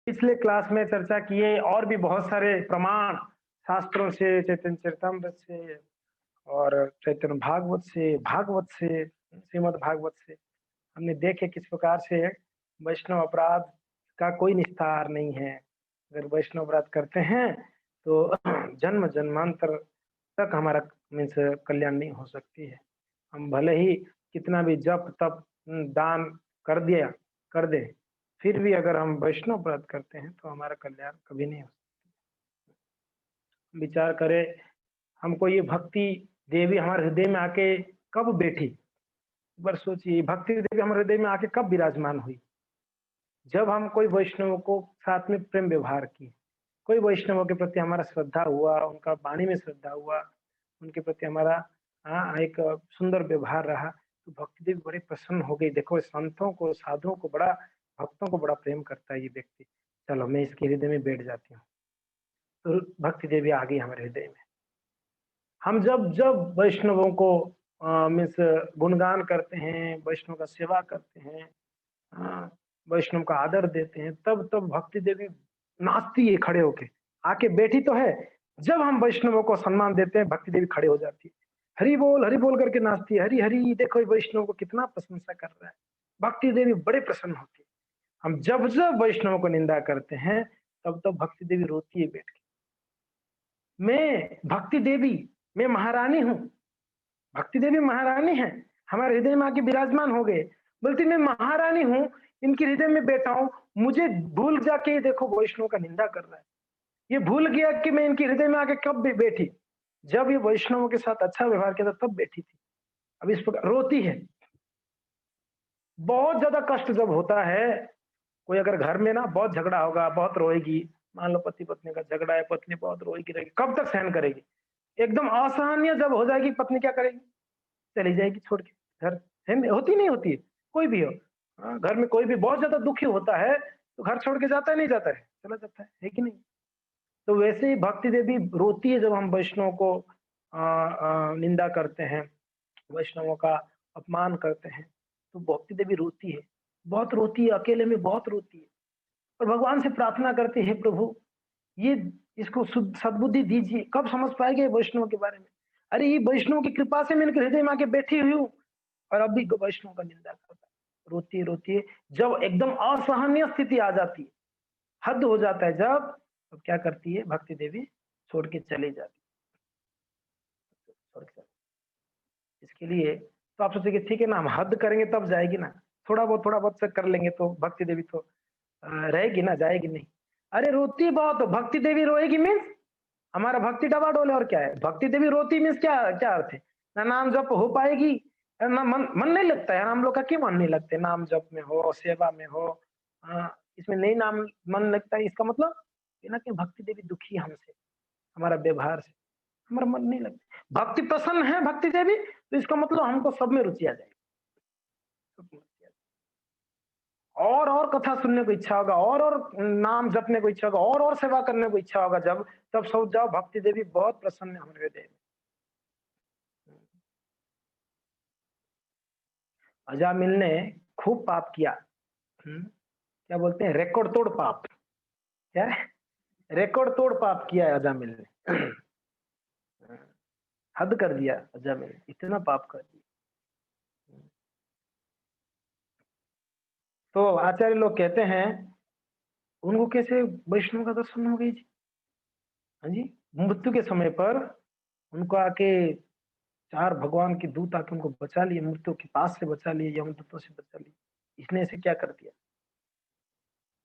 पिछले क्लास में चर्चा किए और भी बहुत सारे प्रमाण शास्त्रों से, चैतन्य चरितमृत से और चैतन्य भागवत से, श्रीमद् भागवत से हमने देखे किस प्रकार से वैष्णव अपराध का कोई निस्तार नहीं है। अगर वैष्णव अपराध करते हैं तो जन्म जन्मांतर तक हमारा मीन्स कल्याण नहीं हो सकती है। हम भले ही कितना भी जप तप दान कर दिया कर दे, फिर भी अगर हम वैष्णव अपराध करते हैं तो हमारा कल्याण कभी नहीं हो सकता। विचार करें, हमको ये भक्ति देवी हमारे हृदय में आके कब बैठी? एक बार सोचिए, भक्ति देवी हमारे हृदय में आके कब विराजमान हुई? जब हम कोई वैष्णव को साथ में प्रेम व्यवहार किए, कोई वैष्णव के प्रति हमारा श्रद्धा हुआ, उनका वाणी में श्रद्धा हुआ, उनके प्रति हमारा एक सुंदर व्यवहार रहा, तो भक्ति देवी बड़े प्रसन्न हो गई। देखो संतों को, साधुओं को बड़ा, भक्तों को बड़ा प्रेम करता है ये व्यक्ति। चलो मैं इसके हृदय में बैठ जाती हूँ। तो भक्ति देवी आ गई हमारे हृदय में। हम जब जब वैष्णवों को मीन्स गुणगान करते हैं, वैष्णव का सेवा करते हैं, वैष्णव का आदर देते हैं, तब तब भक्ति देवी नाचती है खड़े होके, आके बैठी तो है। जब हम वैष्णवों को सम्मान देते हैं, भक्ति देवी खड़े हो जाती है, हरि बोल करके नाचती है, हरि हरि देखो ये वैष्णव को कितना प्रशंसा कर रहा है। भक्ति देवी बड़े प्रसन्न होती है। हम जब जब वैष्णव को निंदा करते हैं, तब तब भक्ति देवी रोती है बैठ के। मैं भक्ति देवी, मैं महारानी हूँ। भक्ति देवी महारानी है, हमारे हृदय में आके विराजमान हो गए। बोलती मैं महारानी हूँ, इनके हृदय में बैठा हूँ, मुझे भूल जाके देखो वैष्णव का निंदा कर रहा है। ये भूल गया कि मैं इनके हृदय में आके कब भी बैठी, जब ये वैष्णवों के साथ अच्छा व्यवहार किया था तब बैठी थी। अब इस प्रकार रोती है। बहुत ज्यादा कष्ट जब होता है, कोई अगर घर में ना बहुत झगड़ा होगा, बहुत रोएगी, मान लो पति पत्नी का झगड़ा है, पत्नी बहुत रोएगी रहेगी, कब तक सहन करेगी? एकदम असहनीय जब हो जाएगी, पत्नी क्या करेगी? चली जाएगी छोड़ के घर। है होती नहीं होती है? कोई भी हो, घर में कोई भी बहुत ज्यादा दुखी होता है तो घर छोड़ के जाता है नहीं जाता है? चला जाता है कि नहीं? तो वैसे ही भक्ति देवी रोती है जब हम वैष्णव को निंदा करते हैं, वैष्णवों का अपमान करते हैं, तो भक्ति देवी रोती है, बहुत रोती है, अकेले में बहुत रोती है और भगवान से प्रार्थना करती है, प्रभु ये इसको सद्बुद्धि दीजिए, कब समझ पाएगा ये वैष्णव के बारे में? अरे ये वैष्णव की कृपा से मैं इनके हृदय में आके बैठी हुई हूँ और अब भी वैष्णव का निंदा करता है। रोती है, जब एकदम असहनीय स्थिति आ जाती है, हद हो जाता है जब, तो क्या करती है भक्ति देवी? छोड़ के चली जाती है, छोड़ के इसके लिए तो आप सोचेंगे ठीक है ना, हम हद करेंगे तब जाएगी ना, थोड़ा बहुत से कर लेंगे तो भक्ति देवी तो रहेगी ना, जाएगी नहीं। अरे रोती बहुत, भक्ति देवी रोएगी मीन्स हमारा भक्ति डबाडोल है। और क्या है, भक्ति देवी रोती मीन्स क्या क्या अर्थ है? ना नाम जप हो पाएगी, ना मन मन नहीं लगता है। हम लोग का क्यों मन नहीं लगते? नाम जप में हो, सेवा में हो, इसमें नहीं नाम मन लगता है, इसका मतलब ये ना कि भक्ति देवी दुखी है हमसे, हमारा व्यवहार से, हमारा मन नहीं लगता। भक्ति प्रसन्न है भक्ति देवी, तो इसका मतलब हमको सब में रुचि आ जाएगी, सब में रुचि आ जाएगी। और कथा सुनने को इच्छा होगा, और नाम जपने को इच्छा होगा, और सेवा करने को इच्छा होगा, जब तब सोच जाओ भक्ति देवी बहुत प्रसन्न है हमारे हृदय में। अजामिल ने खूब पाप किया। क्या बोलते हैं, रिकॉर्ड तोड़ पाप। क्या है? रिकॉर्ड तोड़ पाप किया है अजामिल ने। हद कर दिया अजामिल ने, इतना पाप कर दिया। तो आचार्य लोग कहते हैं उनको कैसे वैष्णव का दर्शन हो गई जी? हाँ जी, मृत्यु के समय पर उनको आके चार भगवान के दूत आके उनको बचा लिए, मृत्यु के पास से बचा लिए, यमदूतों से बचा लिए। इसने ऐसे क्या कर दिया?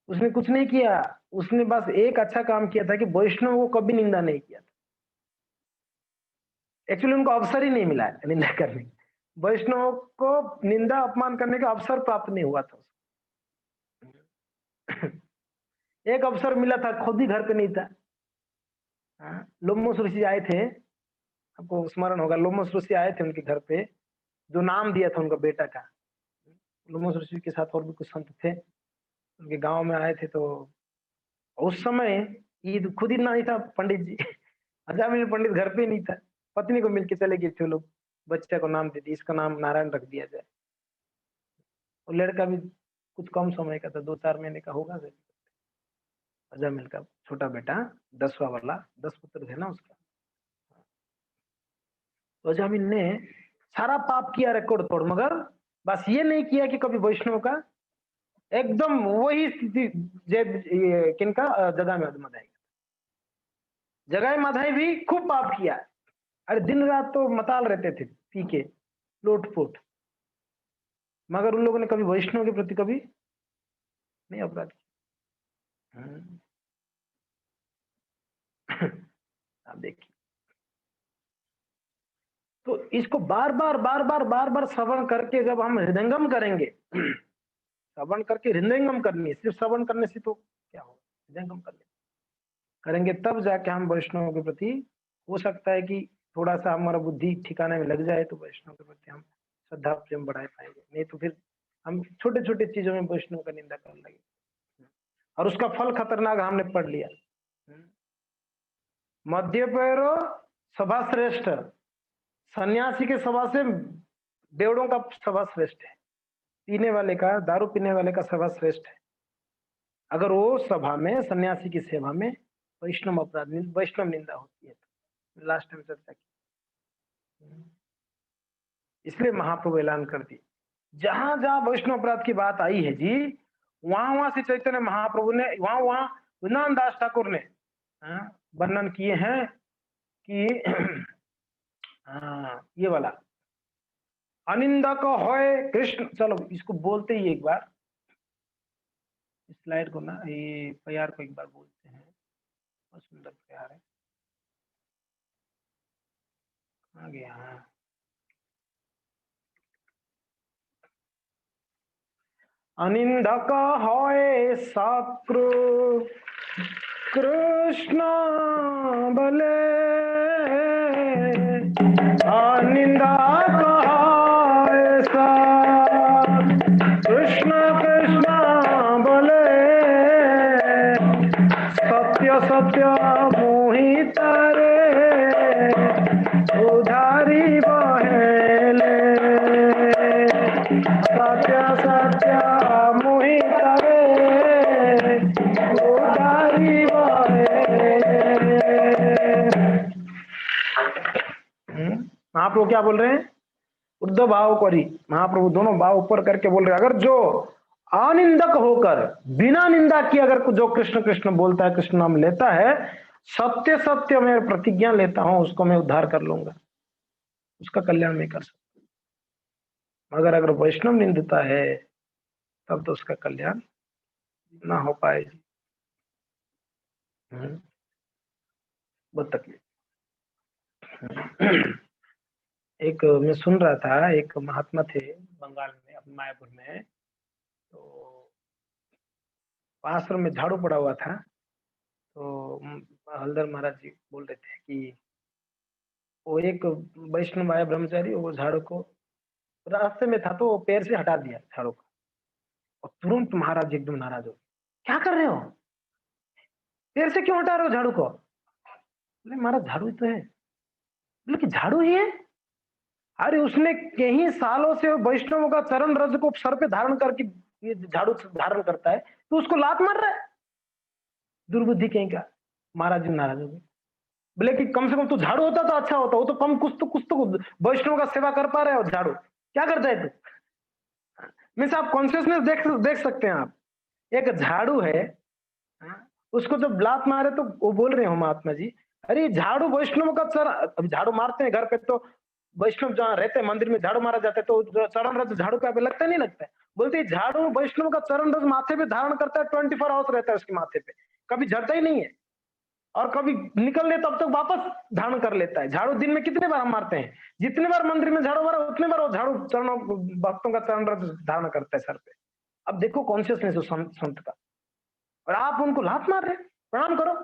उसने कुछ नहीं किया, उसने बस एक अच्छा काम किया था कि वैष्णव को कभी निंदा नहीं किया था। एक्चुअली उनको अवसर ही नहीं मिला है निंदा करने का। वैष्णव को निंदा अपमान करने का अवसर प्राप्त नहीं हुआ था उसको। एक अवसर मिला था, खुद ही घर पे नहीं था। लोमस ऋषि आए थे, आपको स्मरण होगा, लोमस ऋषि आए थे उनके घर पे, जो नाम दिया था उनका बेटा का। लोमस ऋषि के साथ और भी कुछ संत थे, उनके गांव में आए थे। तो उस समय ईद खुद ही नहीं था पंडित जी। अजामिल पंडित घर पे ही नहीं था, पत्नी को मिलके चले गए थे लोग, बच्चे को नाम दे दिया, इसका नाम नारायण रख दिया जाए। और लड़का भी कुछ कम समय का था, 2-4 महीने का होगा। अजामिल का छोटा बेटा, 10वां वाला, 10 पुत्र थे ना उसका। तो अजामिल ने सारा पाप किया रिकॉर्ड तोड़, मगर बस ये नहीं किया कि कभी वैष्णव का एकदम वही स्थिति किनका जगाई माधाई। जगाई माधाई भी खूब पाप किया, अरे दिन रात तो मताल रहते थे पी के लोटपोट, मगर उन लोगों ने कभी वैष्णव के प्रति कभी नहीं अपराध किया। आप देखिए, तो इसको बार बार श्रवण करके जब हम हृदयंगम करेंगे, श्रवण करके हृदयंगम करनी है, सिर्फ श्रवण करने से तो क्या हो, हृदयंगम करेंगे तब जाके हम वैष्णव के प्रति, हो सकता है कि थोड़ा सा हमारा बुद्धि ठिकाने में लग जाए तो वैष्णव के प्रति हम श्रद्धा प्रेम बढ़ा पाएंगे, नहीं तो फिर हम छोटे छोटे चीजों में वैष्णव का निंदा करने लगे, और उसका फल खतरनाक हमने पढ़ लिया। मध्य पैरो सभा श्रेष्ठ, सन्यासी के सभा से बेवड़ों का सभा श्रेष्ठ है, पीने वाले का, दारू पीने वाले का सभा श्रेष्ठ है, अगर वो सभा में सन्यासी की सेवा में वैष्णव अपराध वैष्णव निंदा होती है तो लास्ट टाइम चर्चा की। इसलिए महाप्रभु ऐलान कर दी, जहां जहां वैष्णव अपराध की बात आई है जी, वहां वहां से चैतन्य महाप्रभु ने, वहां वहां वृंदावन दास ठाकुर ने वर्णन किए हैं कि ये वाला अनिंदक होए कृष्ण। चलो इसको बोलते ही एक बार, स्लाइड को ना, ये प्यार को एक बार बोलते हैं, बहुत सुंदर प्यार है, आ गया। अनिंदक होए सक्रु कृष्ण बले, अनिंदक होए कृष्ण कृष्ण बोले, सत्य सत्य मोहित रे उधारी बहेले, सत्य सत्य मोहित रे उधारी बहेले। महाप्रभु क्या बोल रहे हैं, उद्धव भाव करी, महाप्रभु दोनों भाव ऊपर करके बोल रहे हैं, अगर जो अनिंदक होकर बिना निंदा किए अगर जो कृष्ण कृष्ण बोलता है, कृष्ण नाम लेता है, सत्य सत्य मैं प्रतिज्ञा लेता हूं उसको मैं उद्धार कर लूंगा, उसका कल्याण मैं कर सकता हूं। मगर अगर वैष्णव निंदता है तब तो उसका कल्याण ना हो पाए। बहुत तकलीफ। एक मैं सुन रहा था, एक महात्मा थे बंगाल में, अपने मायापुर में, तो आश्रम में झाड़ू पड़ा हुआ था, तो हल्दर महाराज जी बोल रहे थे कि वो एक वैष्णव आया ब्रह्मचारी, वो झाड़ू को रास्ते में था तो वो पैर से हटा दिया झाड़ू को, और तुरंत महाराज जी एकदम नाराज हो, क्या कर रहे हो, पैर से क्यों हटा रहे हो झाड़ू को? बोले महाराज झाड़ू ही तो है। बोले कि झाड़ू ही है? अरे उसने कई सालों से वैष्णव का चरण रज को सर पे धारण करके ये झाड़ू धारण करता है, तो उसको लात मार रहा है, दुर्बुद्धि कहीं का। महाराज जी नाराज हो गए, बोले कि कम से कम तो झाड़ू होता तो अच्छा होता, वो तो कम कुछ तो वैष्णव का सेवा कर पा रहे हो, झाड़ू क्या करता है तू? मीन्स आप कॉन्शियसनेस देख सकते हैं आप, एक झाड़ू है, उसको जब लात मारे तो वो बोल रहे हो महात्मा जी, अरे झाड़ू वैष्णव का चरण, अभी झाड़ू मारते हैं घर पे तो वैष्णव जहाँ रहते हैं मंदिर में झाड़ू मारा जाता है, तो चरण रज झाड़ू का लगता नहीं लगता है? बोलते झाड़ू वैष्णव का चरण रज माथे पे धारण करता है, 24 आवर्स रहता है उसके माथे पे, कभी झड़ता ही नहीं है, और कभी निकल ले तब तक वापस धारण कर लेता है। झाड़ू दिन में कितने बार हम मारते हैं, जितने बार मंदिर में झाड़ू मारा उतने बार वो झाड़ू चरणों भक्तों का चरण रज धारण करता है सर पे। अब देखो कॉन्शियसनेस संत का, और आप उनको लात मार रहे हैं, प्रणाम करो,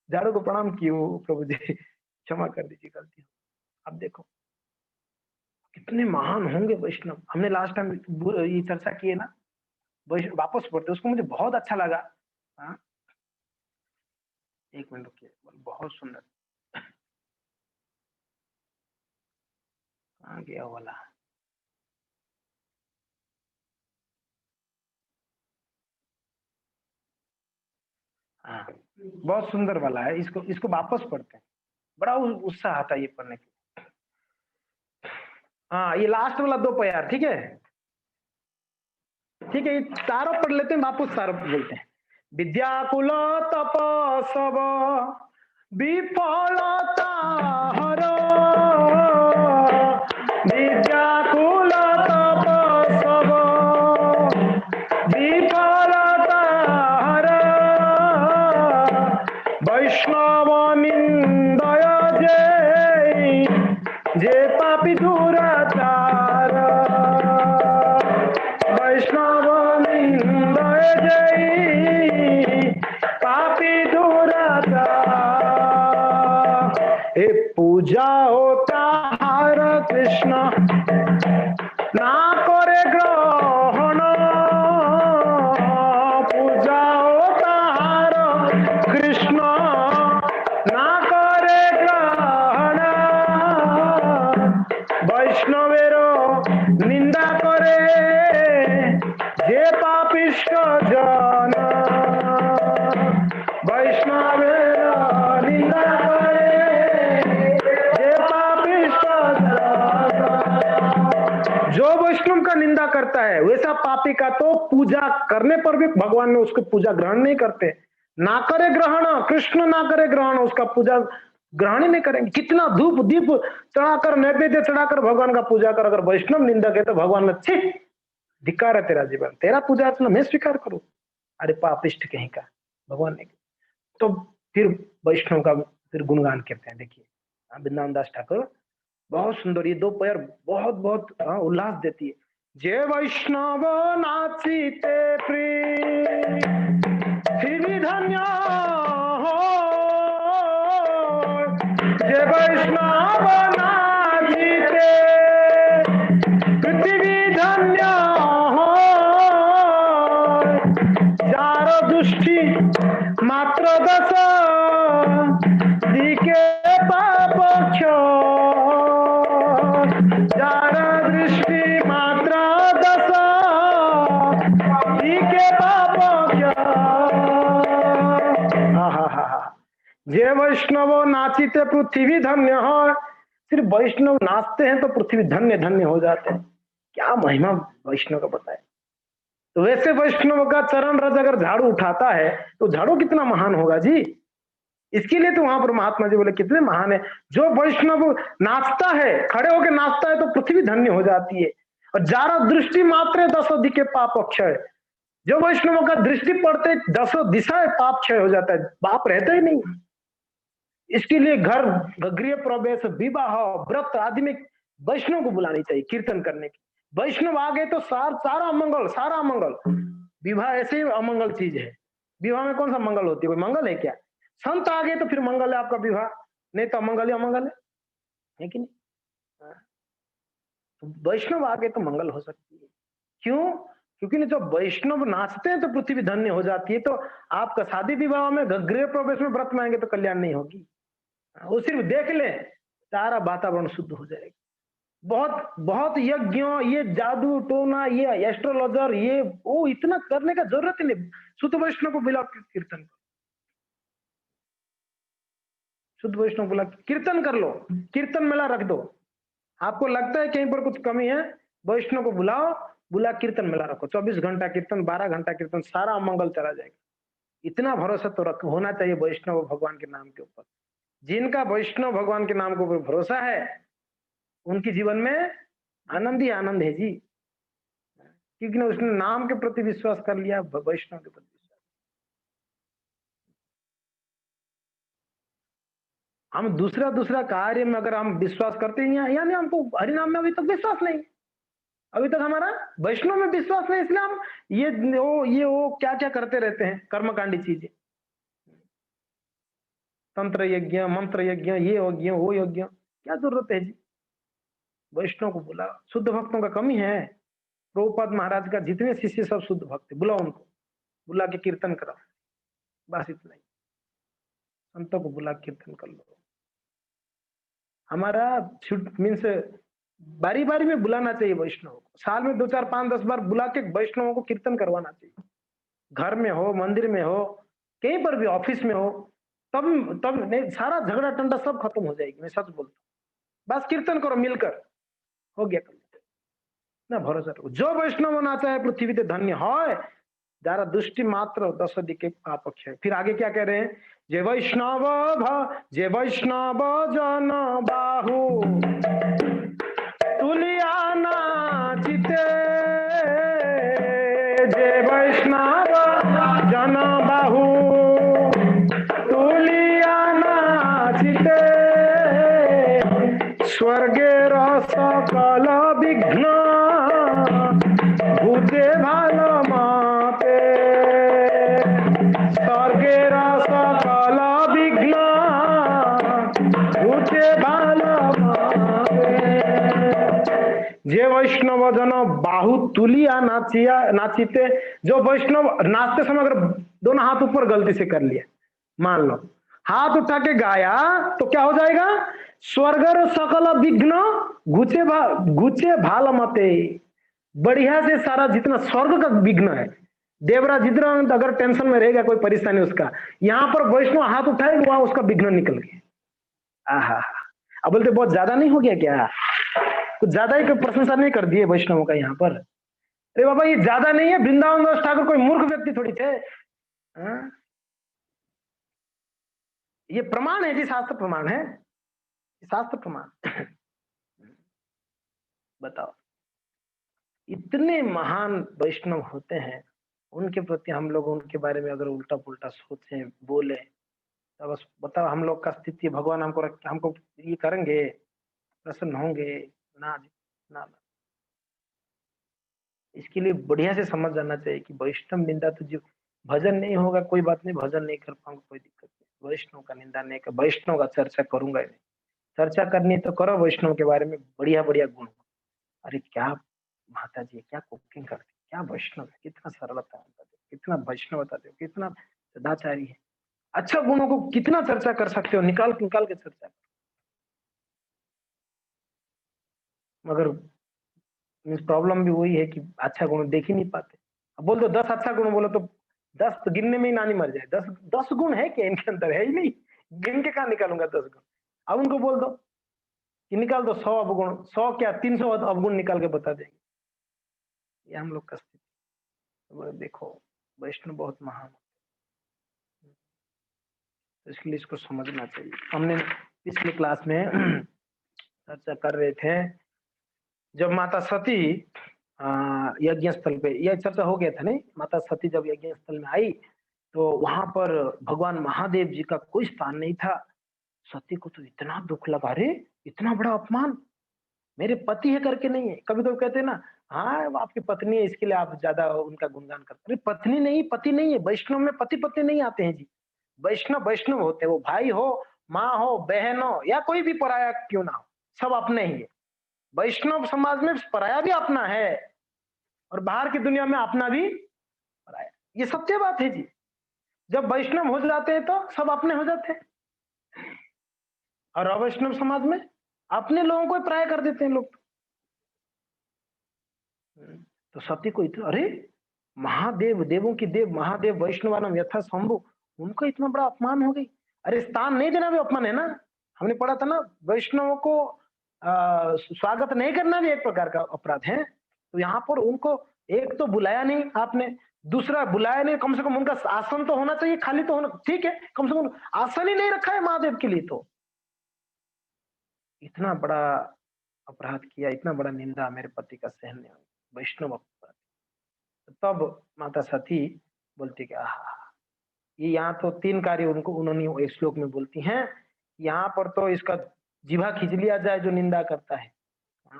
झाड़ू को प्रणाम किए वो, प्रभु जी क्षमा कर दीजिए गलती। अब देखो कितने महान होंगे वैष्णव, हमने लास्ट टाइम ये चर्चा की है ना, वापस पढ़ते उसको, मुझे बहुत अच्छा लगा। हाँ एक मिनट रुकिए, बहुत सुंदर, कहाँ गया वाला, हाँ, बहुत सुंदर वाला है, इसको इसको वापस पढ़ते हैं, बड़ा उत्साह आता है ये पढ़ने के। हाँ, ये लास्ट वाला 2 प्यार, ठीक है? ठीक है, ये सारों पढ़ लेते हैं, वापस सारों बोलते हैं। विद्याकुल तपस्व विफलता हरो, विद्याकुल तपस्व विफलता हरो, वैष्णव निंदय जे पापी दुराचार, वैष्णव निंदय जय पापी दुराचार। हे पूजा होता हर कृष्ण ना करे ग्रहण, पूजा होता हर कृष्ण ना करे ग्रहण, वैष्णवेर निंदा करे जे पापिष्ट जन, वैष्णवेर निंदा करे जे पापिष्ट जन। जो वैष्णव का निंदा करता है वैसा पापी का तो पूजा करने पर भी भगवान ने उसको पूजा ग्रहण नहीं करते। ना करे ग्रहण, कृष्ण ना करे ग्रहण, उसका पूजा ग्रहण ही नहीं करेंगे। कितना धूप दीप चढ़ाकर, नैवेद्य चढ़ाकर भगवान का पूजा कर, अगर वैष्णव निंदक है तो भगवान ने छी, धिक्कार है तेरा जीवन, तेरा पूजा अर्चना मैं स्वीकार करूं। अरे पापिष्ट कहीं का, भगवान ने। तो फिर वैष्णव का फिर गुणगान करते हैं। देखिए वृंदावन दास ठाकुर, बहुत सुंदर, ये 2 पैर बहुत बहुत उल्लास देती है। जय वैष्णव नाचिते पृथ्वी धन्य हो, जय वैष्णव नाचिते पृथ्वी धन्य हो, जार दृष्टि मात्र दस दिके पाप जार दृष्टि मात्र दस दिके पाप। जय वैष्णव नाचिते पृथ्वी धन्य हो, सिर्फ वैष्णव नाचते हैं तो पृथ्वी धन्य धन्य हो जाते हैं। क्या महिमा वैष्णव का बताए। तो वैसे वैष्णव का चरण रज अगर झाड़ू उठाता है तो झाड़ू कितना महान होगा जी। इसके लिए तो वहां पर महात्मा जी बोले कितने महान है। जो वैष्णव नाचता है, खड़े होकर नाचता है तो पृथ्वी धन्य हो जाती है। और जारा दृष्टि मात्र 10 दिखे पाप क्षय, जो वैष्णवों का दृष्टि पड़ते 10 दिशाएं पाप क्षय हो जाता है, पाप रहता ही नहीं। इसके लिए घर गृह प्रवेश विवाह व्रत आदि में वैष्णव को बुलानी चाहिए कीर्तन करने की। वैष्णव आ गए तो सारा मंगल, सारा मंगल। विवाह ऐसे ही अमंगल चीज है, विवाह में कौन सा मंगल होती है, कोई मंगल है क्या। संत आ गए तो फिर मंगल है आपका विवाह, नहीं तो अमंगल ही अमंगल है कि नहीं। तो वैष्णव आ गए तो मंगल हो सकती है। क्यों? क्योंकि जब वैष्णव नाचते हैं तो पृथ्वी धन्य हो जाती है। तो आपका शादी विवाह में गृह प्रवेश में व्रत में आएंगे तो कल्याण नहीं होगी। वो सिर्फ देख ले, सारा वातावरण शुद्ध हो जाएगा। बहुत बहुत यज्ञ, ये जादू टोना, ये एस्ट्रोलॉजर, ये वो इतना करने का जरूरत ही नहीं। शुद्ध वैष्णव को बुला कीर्तन, शुद्ध वैष्णव बुला कीर्तन कर लो, कीर्तन मेला रख दो। आपको लगता है कहीं पर कुछ कमी है, वैष्णव को बुलाओ, बुला कीर्तन मेला रखो। 24 घंटा कीर्तन, 12 घंटा कीर्तन, सारा अमंगल चला जाएगा। इतना भरोसा तो होना चाहिए वैष्णव भगवान के नाम के ऊपर। जिनका वैष्णव भगवान के नाम के ऊपर भरोसा है उनके जीवन में आनंद ही आनंद है जी। क्योंकि उसने नाम के प्रति विश्वास कर लिया, वैष्णव के प्रति विश्वास। हम दूसरा कार्य में अगर हम विश्वास करते हैं, यानी हमको हरिनाम में अभी तक विश्वास नहीं, अभी तक हमारा वैष्णव में विश्वास नहीं, इसलिए हम ये वो क्या क्या करते रहते हैं, कर्मकांडी चीजें, तंत्र यज्ञ, मंत्र यज्ञ, ये यज्ञ वो यज्ञ, क्या जरूरत है जी। वैष्णव को बुला, शुद्ध भक्तों का कमी है। प्रभुपाद महाराज का जितने शिष्य सब शुद्ध भक्त, बुलाओ उनको, बुला के कीर्तन कराओ, बस इतना ही। संतों को बुला कीर्तन कर लो। हमारा मीन्स बारी बारी में बुलाना चाहिए वैष्णव को, साल में 2 4 5 10 बार बुला के वैष्णवों को कीर्तन करवाना चाहिए। घर में हो, मंदिर में हो, कहीं पर भी ऑफिस में हो, तब तब नहीं, सारा झगड़ा टंडा सब खत्म हो जाएगी, मैं सच बोलता हूँ। बस कीर्तन करो मिलकर, हो गया काम। ना भरोसा रखो, जो वैष्णव होना चाहे पृथ्वी ते धन्य है, जरा दुष्टि मात्र दस दिखे पापक्ष है। फिर आगे क्या कह रहे हैं? जे वैष्णव जे वैष्णव जन बाहु तुलिया नाचिते, जे वैष्णव जन बाहु तुलिया नाचिते, स्वर्गे सकल विघ्न भूते भालो माते, स्वर्गे सकल विघ्न भूते भालो माते। जे वैष्णव जन बाहु तुलिया नाचिया नाचिते, जो वैष्णव नाचते समय अगर दोनों हाथ ऊपर गलती से कर लिया, मान लो हाथ उठा के गाया, तो क्या हो जाएगा? स्वर्गर सकल विघ्न घुचे भाल मते, बढ़िया से सारा जितना स्वर्ग का विघ्न है, देवरा जितना अगर टेंशन में रहेगा, कोई परेशानी उसका, यहां पर वैष्णव हाथ उठाएगा, वहां उसका विघ्न निकल गया। आहा, अब बोलते बहुत ज्यादा नहीं हो गया क्या? कुछ ज्यादा ही प्रशंसा नहीं कर दिए वैष्णवों का यहाँ पर? अरे बाबा ये ज्यादा नहीं है, वृंदावन दास ठाकुर कोई मूर्ख व्यक्ति थोड़ी थे। हाँ? ये प्रमाण है जी, शास्त्र प्रमाण है, शास्त्र प्रमाण। बताओ, इतने महान वैष्णव होते हैं, उनके प्रति हम लोग उनके बारे में अगर उल्टा पुल्टा सोचे बोले, तो बस बताओ हम लोग का स्थिति, भगवान हमको ये करेंगे, प्रसन्न होंगे? ना जी, ना। इसके लिए बढ़िया से समझ जाना चाहिए कि वैष्णव निंदा तो, जो भजन नहीं होगा कोई बात नहीं, भजन नहीं कर पाऊंगा कोई दिक्कत नहीं, वैष्णव का निंदा नहीं कर, वैष्णव का चर्चा करूंगा ही नहीं। चर्चा करनी तो करो वैष्णव के बारे में, बढ़िया बढ़िया गुण। अरे क्या माता जी, क्या कुकिंग करती, क्या वैष्णव है, कितना सरलता है, कितना वैष्णवता है, कितना सदाचारी है। अच्छा गुणों को कितना चर्चा कर सकते हो, निकाल निकाल के चर्चा। मगर प्रॉब्लम भी वही है कि अच्छा गुण देख ही नहीं पाते। अब बोल दो 10 अच्छा गुण बोलो तो 10 तो गिनने में ही नानी मर जाए। 10 गुण है क्या इनके अंदर? है ही नहीं, गिन के कहा निकालूंगा 10 गुण? अब उनको बोल दो कि निकाल दो 100 अवगुण, 100 क्या 300 अवगुण निकाल के बता देंगे। ये हम लोग का स्थिति। तो देखो वैष्णव बहुत महान, तो इसलिए इसको समझना चाहिए। हमने पिछले क्लास में चर्चा कर रहे थे, जब माता सती यज्ञ स्थल पे, यह चर्चा हो गया था नहीं, माता सती जब यज्ञ स्थल में आई तो वहां पर भगवान महादेव जी का कोई स्थान नहीं था। सती को तो इतना दुख लगा, रे इतना बड़ा अपमान, मेरे पति है करके नहीं है। कभी कभी कहते हैं ना, हाँ वो आपकी पत्नी है इसके लिए आप ज्यादा उनका गुणगान करते हैं। पत्नी नहीं, पति नहीं है। वैष्णव में पति पत्नी नहीं आते हैं जी। वैष्णव वैष्णव होते हैं, वो भाई हो, माँ हो, बहन हो, या कोई भी पराया क्यों ना हो, सब अपने ही है। वैष्णव समाज में पराया भी अपना है और बाहर की दुनिया में अपना भी पराया। ये सत्य बात है जी। जब वैष्णव हो जाते हैं तो सब अपने हो जाते हैं, और अवैष्णव समाज में अपने लोगों को पराया कर देते हैं लोग। तो सत्य को इतना, अरे महादेव, देवों की देव महादेव, वैष्णवानम यथा शंभु, उनको इतना बड़ा अपमान हो गई। अरे स्थान नहीं देना भी अपमान है ना। हमने पढ़ा था ना, वैष्णवों को स्वागत नहीं करना भी एक प्रकार का अपराध है। तो यहाँ पर उनको एक तो बुलाया नहीं आपने, दूसरा बुलाया नहीं, कम से कम उनका आसन तो होना चाहिए, खाली तो होना ठीक है, कम से कम आसन ही नहीं रखा है महादेव के लिए। तो इतना बड़ा अपराध किया, इतना बड़ा निंदा मेरे पति का सहन नहीं हुआ, वैष्णव अपराध। तब माता सती बोलती कि आहा, ये यहाँ तो 3 कार्य उनको उन्होंने एक श्लोक में बोलती हैं। यहाँ पर तो इसका जीवा खींच लिया जाए जो निंदा करता है,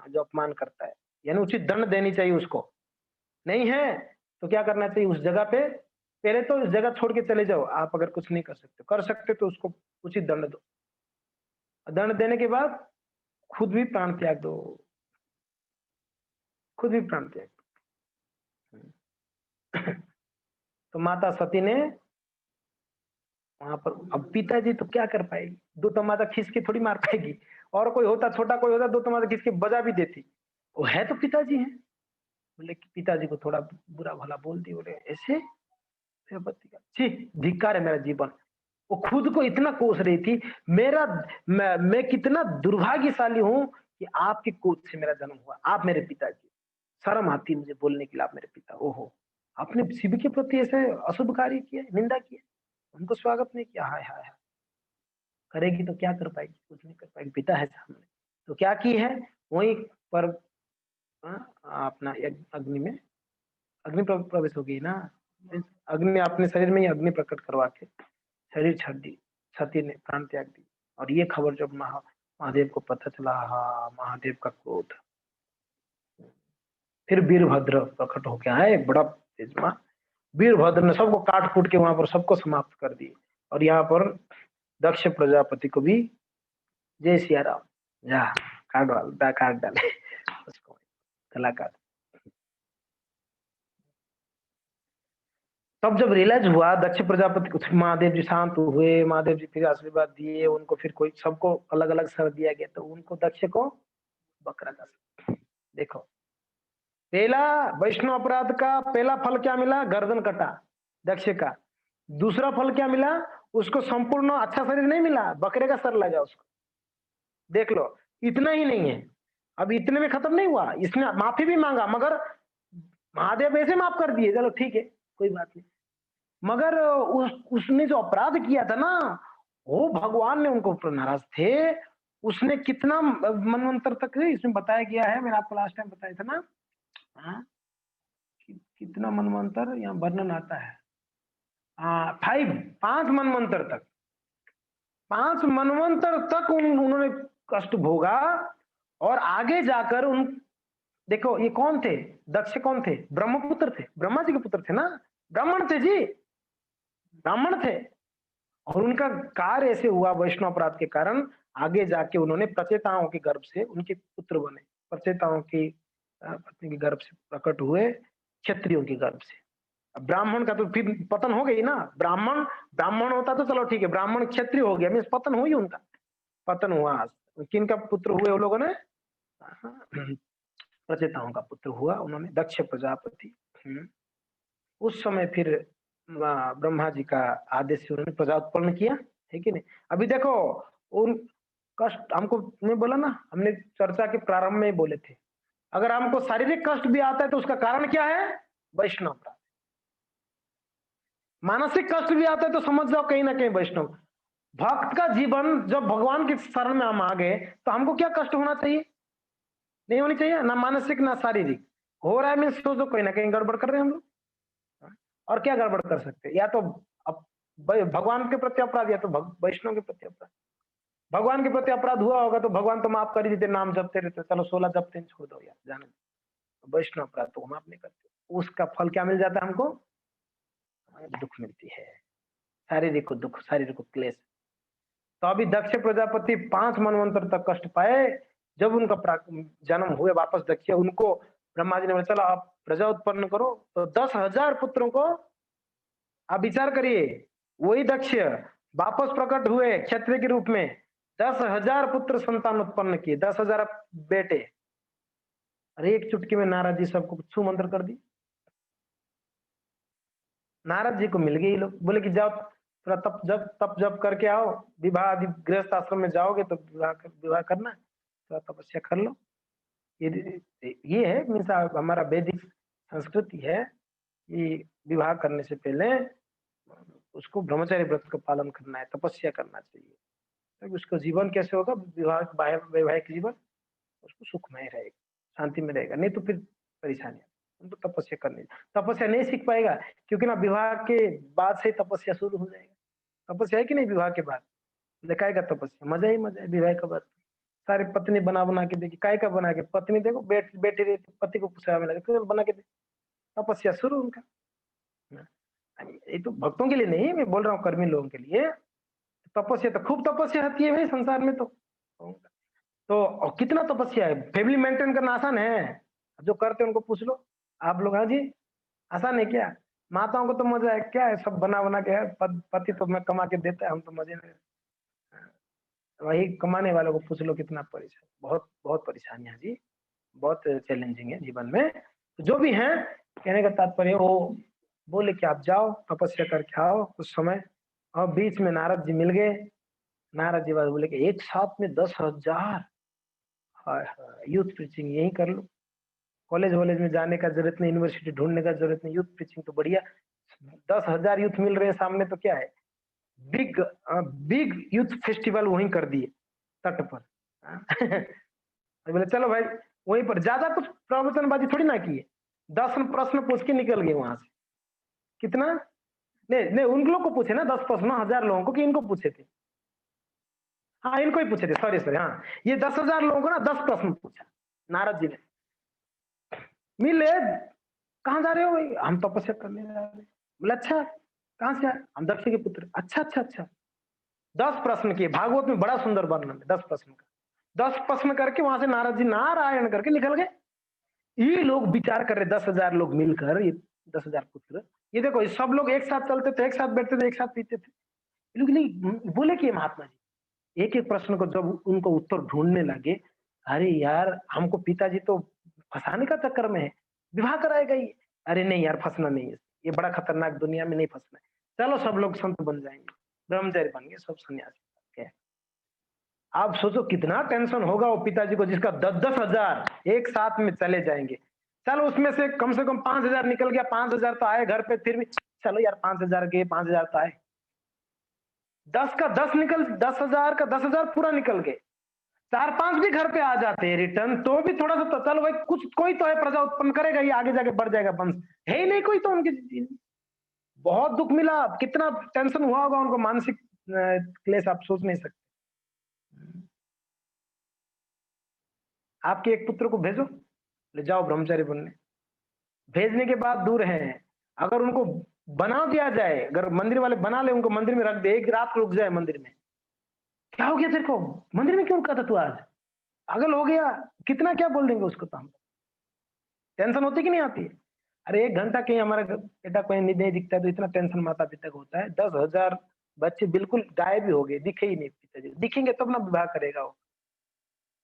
जो अपमान करता है, यानी उचित दंड देनी चाहिए उसको। नहीं है तो क्या करना चाहिए उस जगह पे? पहले तो इस जगह छोड़ के चले जाओ। आप अगर कुछ नहीं कर सकते तो उसको उचित दंड दो। दंड देने के बाद खुद भी प्राण त्याग दो, खुद भी प्राण त्याग दो। तो माता सती ने वहां पर, अब पिताजी तो क्या कर पाएगी, 2 तमाचा खींच के थोड़ी मार पाएगी। और कोई होता, छोटा कोई होता, 2 तमाचा खींच के बजा भी देती। वो है तो पिताजी है। बोले कि पिताजी को थोड़ा बुरा भला बोल दी, बोले ऐसे पति का, छी धिक्कार है मेरा जीवन। वो खुद को इतना कोस रही थी, मेरा मैं कितना दुर्भाग्यशाली हूँ कि आपकी कोख से मेरा जन्म हुआ, आप मेरे पिताजी। शर्म आती है मुझे बोलने के लिए आप मेरे पिता। ओहो! आपने शिव के प्रति ऐसे अशुभ कार्य किए, निंदा की है, उनको स्वागत नहीं किया। हाय, हाय, हाय! करेगी तो क्या कर पाएगी? कुछ नहीं कर पाएगी, पिता है सामने। तो क्या की है, वहीं पर अपना अग्नि में अग्नि प्रवेश हो गई ना। इस अग्नि अपने शरीर में ही अग्नि प्रकट करवा के शरीर छाड़ दी, सती ने प्राण त्याग दी। और ये खबर जब महादेव को पता चला, महादेव का क्रोध। फिर वीरभद्र प्रकट होके आए, बड़ा तेजमा। वीरभद्र ने सबको काट फूट के वहां पर सबको समाप्त कर दिए। और यहाँ पर दक्ष प्रजापति को भी जय सिया राम, जा काट डाले उसको, गला काट। तब जब रियलाइज हुआ दक्ष प्रजापति को, महादेव जी शांत हुए, महादेव जी फिर आशीर्वाद दिए उनको, फिर कोई सबको अलग अलग सर दिया गया, तो उनको दक्ष को बकरा का सर। देखो, पहला वैष्णव अपराध का पहला फल क्या मिला? गर्दन कटा दक्ष का। दूसरा फल क्या मिला? उसको संपूर्ण अच्छा शरीर नहीं मिला, बकरे का सर लगा उसको। देख लो, इतना ही नहीं है, अब इतने में खत्म नहीं हुआ, इसने माफी भी मांगा, मगर महादेव ऐसे माफ कर दिए, चलो ठीक है कोई बात नहीं। मगर उसने जो अपराध किया था ना, वो भगवान ने उनको ऊपर नाराज थे। उसने कितना मनवंतर तक इसमें बताया गया है, मैंने आपको लास्ट टाइम बताया था ना। हाँ, कितना मनवंतर यहाँ वर्णन आता है। 5 मनवंतर तक, 5 मनवंतर तक उन्होंने कष्ट भोगा। और आगे जाकर उन, देखो ये कौन थे? दक्ष कौन थे? ब्रह्मपुत्र थे, ब्रह्मा जी के पुत्र थे ना, ब्राह्मण थे जी, ब्राह्मण थे। और उनका कार्य ऐसे हुआ वैष्णव अपराध के कारण, आगे जाके उन्होंने प्रचेताओं के गर्भ से उनके पुत्र बने, प्रचेताओं की पत्नी के गर्भ से प्रकट हुए, क्षत्रियों के गर्भ से। ब्राह्मण का तो फिर पतन हो गई ना, ब्राह्मण ब्राह्मण होता तो चलो ठीक है, ब्राह्मण क्षत्रिय हो गया, मीन्स पतन हुई उनका, पतन हुआ। किनका पुत्र हुए वो लोगों ने? प्रचेताओं का पुत्र हुआ उन्होंने, दक्ष प्रजापति। उस समय फिर ब्रह्मा जी का आदेश से उन्होंने प्रजा उत्पन्न किया, है कि नहीं? अभी देखो, उन कष्ट हमको मैं बोला ना, हमने चर्चा के प्रारंभ में ही बोले थे, अगर हमको शारीरिक कष्ट भी आता है तो उसका कारण क्या है? वैष्णव अपराध। मानसिक कष्ट भी आता है तो समझ जाओ कहीं ना कहीं वैष्णव। भक्त का जीवन जब भगवान के शरण में हम आ गए, तो हमको क्या कष्ट होना चाहिए? नहीं होनी चाहिए ना, मानसिक ना शारीरिक। हो रहा है मीन्स सोचो कहीं ना कहीं गड़बड़ कर रहे हैं हम लोग। और क्या गड़बड़ कर सकते हैं? या तो अब भगवान के प्रति अपराध, या तो वैष्णव के प्रति अपराध। भगवान के प्रति अपराध हुआ होगा तो भगवान तो माफ कर ही देते, नाम जपते रहते, चलो 16 जपते हैं, छोड़ दो यार, जाने दो। वैष्णव अपराध तो माफ नहीं करते, उसका फल क्या मिल जाता है हमको? दुख मिलती है, शारीरिक दुख, शारीरिक क्लेश। तो अभी दक्ष प्रजापति 5 मनवंतर तक कष्ट पाए। जब उनका जन्म हुए वापस दक्ष, उनको ब्रह्मा जी ने बोला चलो आप प्रजा उत्पन्न करो, तो 10,000 पुत्रों को, आप विचार करिए, वही दक्ष वापस प्रकट हुए क्षत्रिय के रूप में, 10,000 पुत्र संतान उत्पन्न किए, 10,000 बेटे। अरे एक चुटकी में नारद जी सबको छू मंत्र कर दी। नारद जी को मिल गई, लोग बोले कि जाओ थोड़ा तप जप करके आओ, विवाह आदि गृहस्थ आश्रम में जाओगे तो विवाह करना, थोड़ा तपस्या कर लो। ये है मीन्स हमारा वैदिक संस्कृति है कि विवाह करने से पहले उसको ब्रह्मचर्य व्रत का पालन करना है, तपस्या करना चाहिए, तो उसका जीवन कैसे होगा, विवाह वैवाहिक जीवन उसको सुखमय रहेगा, शांति में रहेगा। नहीं तो फिर परेशानी, उनको तपस्या करनी, तपस्या नहीं सीख पाएगा, क्योंकि ना विवाह के बाद से तपस्या शुरू हो जाएगा। तपस्या है कि नहीं? विवाह के बाद दिखाएगा तपस्या, मजा ही मजा है विवाह के बाद। सारी पत्नी बना बना के देखी, काय का बना के पत्नी देखो बैठी रहती, पति को सेवा में लगे, तो बना के दे, तपस्या शुरू उनका। ये तो भक्तों के लिए नहीं, मैं बोल रहा हूँ कर्मी लोगों के लिए। तपस्या तो खूब तपस्या होती है भाई संसार में। तो और कितना तपस्या है, फैमिली मेंटेन करना आसान है? जो करते हैं उनको पूछ लो आप लोग। हाँ जी, आसान है क्या? माताओं को तो मजा है, क्या है सब बना बना के है, पति तो मैं कमा के देता है, हम तो मजे में। वही कमाने वालों को पूछ लो कितना परेशान, बहुत बहुत परेशानियां जी, बहुत चैलेंजिंग है जीवन में। तो जो भी है, कहने का तात्पर्य वो बोले कि आप जाओ तपस्या करके आओ कुछ समय। और बीच में नारद जी मिल गए। नारद जी बात बोले कि एक साथ में 10,000। हाय हाय, यूथ प्रीचिंग यही कर लो। कॉलेज वॉलेज में जाने का जरूरत नहीं, यूनिवर्सिटी ढूंढने का जरूरत नहीं, यूथ प्रीचिंग तो बढ़िया। 10,000 यूथ मिल रहे हैं सामने तो क्या है। बिग बिग यूथ फेस्टिवल वहीं कर दिए तट पर। हाँ। तो बोले चलो भाई, वहीं पर ज्यादा कुछ प्रवचनबाजी थोड़ी ना किए। 10 प्रश्न पूछ के निकल गए वहां से। कितना? नहीं नहीं, उन लोग को पूछे ना 10 प्रश्न, 1,000 लोगों को, कि इनको पूछे थे? हाँ, इनको ही पूछे थे, सॉरी सॉरी, हाँ। ये 10,000 लोगों को ना 10 प्रश्न पूछा नारद जी ने। मिले, कहाँ जा रहे हो भाई? हम तपस्या करने जा रहे हैं। बोले अच्छा, कहाँ से आए? हम दक्ष के पुत्र। अच्छा अच्छा अच्छा। 10 प्रश्न किए, भागवत में बड़ा सुंदर वर्णन है 10 प्रश्न का। 10 प्रश्न करके वहां से नारद जी नारायण करके निकल गए। ये लोग विचार कर रहे, 10,000 लोग मिलकर, ये 10,000 पुत्र। ये देखो, ये सब लोग एक साथ चलते थे, एक साथ बैठते थे, एक साथ पीते थे। ये लोग नहीं बोले कि महात्मा जी, एक एक प्रश्न को जब उनको उत्तर ढूंढने लगे, अरे यार हमको पिताजी तो फंसाने का चक्कर में है, विवाह कराएगा ये। अरे नहीं यार, फंसना नहीं है, ये बड़ा खतरनाक दुनिया में नहीं फंसना है। चलो सब लोग संत बन जाएंगे, ब्रह्मचारी बन गए सब, सन्यासी। आप सोचो कितना टेंशन होगा वो पिताजी को, जिसका 10-10 हजार एक साथ में चले जाएंगे। चलो उसमें से कम 5,000 निकल गया, 5,000 तो आए घर पे, फिर भी चलो यार 5,000 गए, 5,000 तो आए। 10 का 10,000 पूरा निकल गए। 4-5 भी घर पे आ जाते हैं रिटर्न, तो भी थोड़ा सा तो चलो भाई, कुछ कोई तो है प्रजा उत्पन्न करेगा, ये आगे जाके बढ़ जाएगा वंश। है ही नहीं कोई तो उनके। बहुत दुख मिला, कितना टेंशन हुआ होगा उनको, मानसिक क्लेश आप सोच नहीं सकते। आपके एक पुत्र को भेजो, ले जाओ ब्रह्मचारी बनने। भेजने के बाद दूर है, अगर उनको बना दिया जाए, अगर मंदिर वाले बना ले, उनको मंदिर में रख दे, एक रात रुक जाए मंदिर में, क्या हो गया तेरे को, मंदिर में क्यों रुका था तू आज, पागल हो गया, कितना क्या बोल देंगे उसको। तो हम टेंशन होती कि नहीं आती है? अरे 1 घंटा कहीं हमारा बेटा कोई नहीं दिखता है तो इतना टेंशन माता पिता को होता है। 10,000 बच्चे बिल्कुल गायब ही हो गए, दिखे ही नहीं पिताजी, दिखेंगे तब ना विवाह करेगा वो।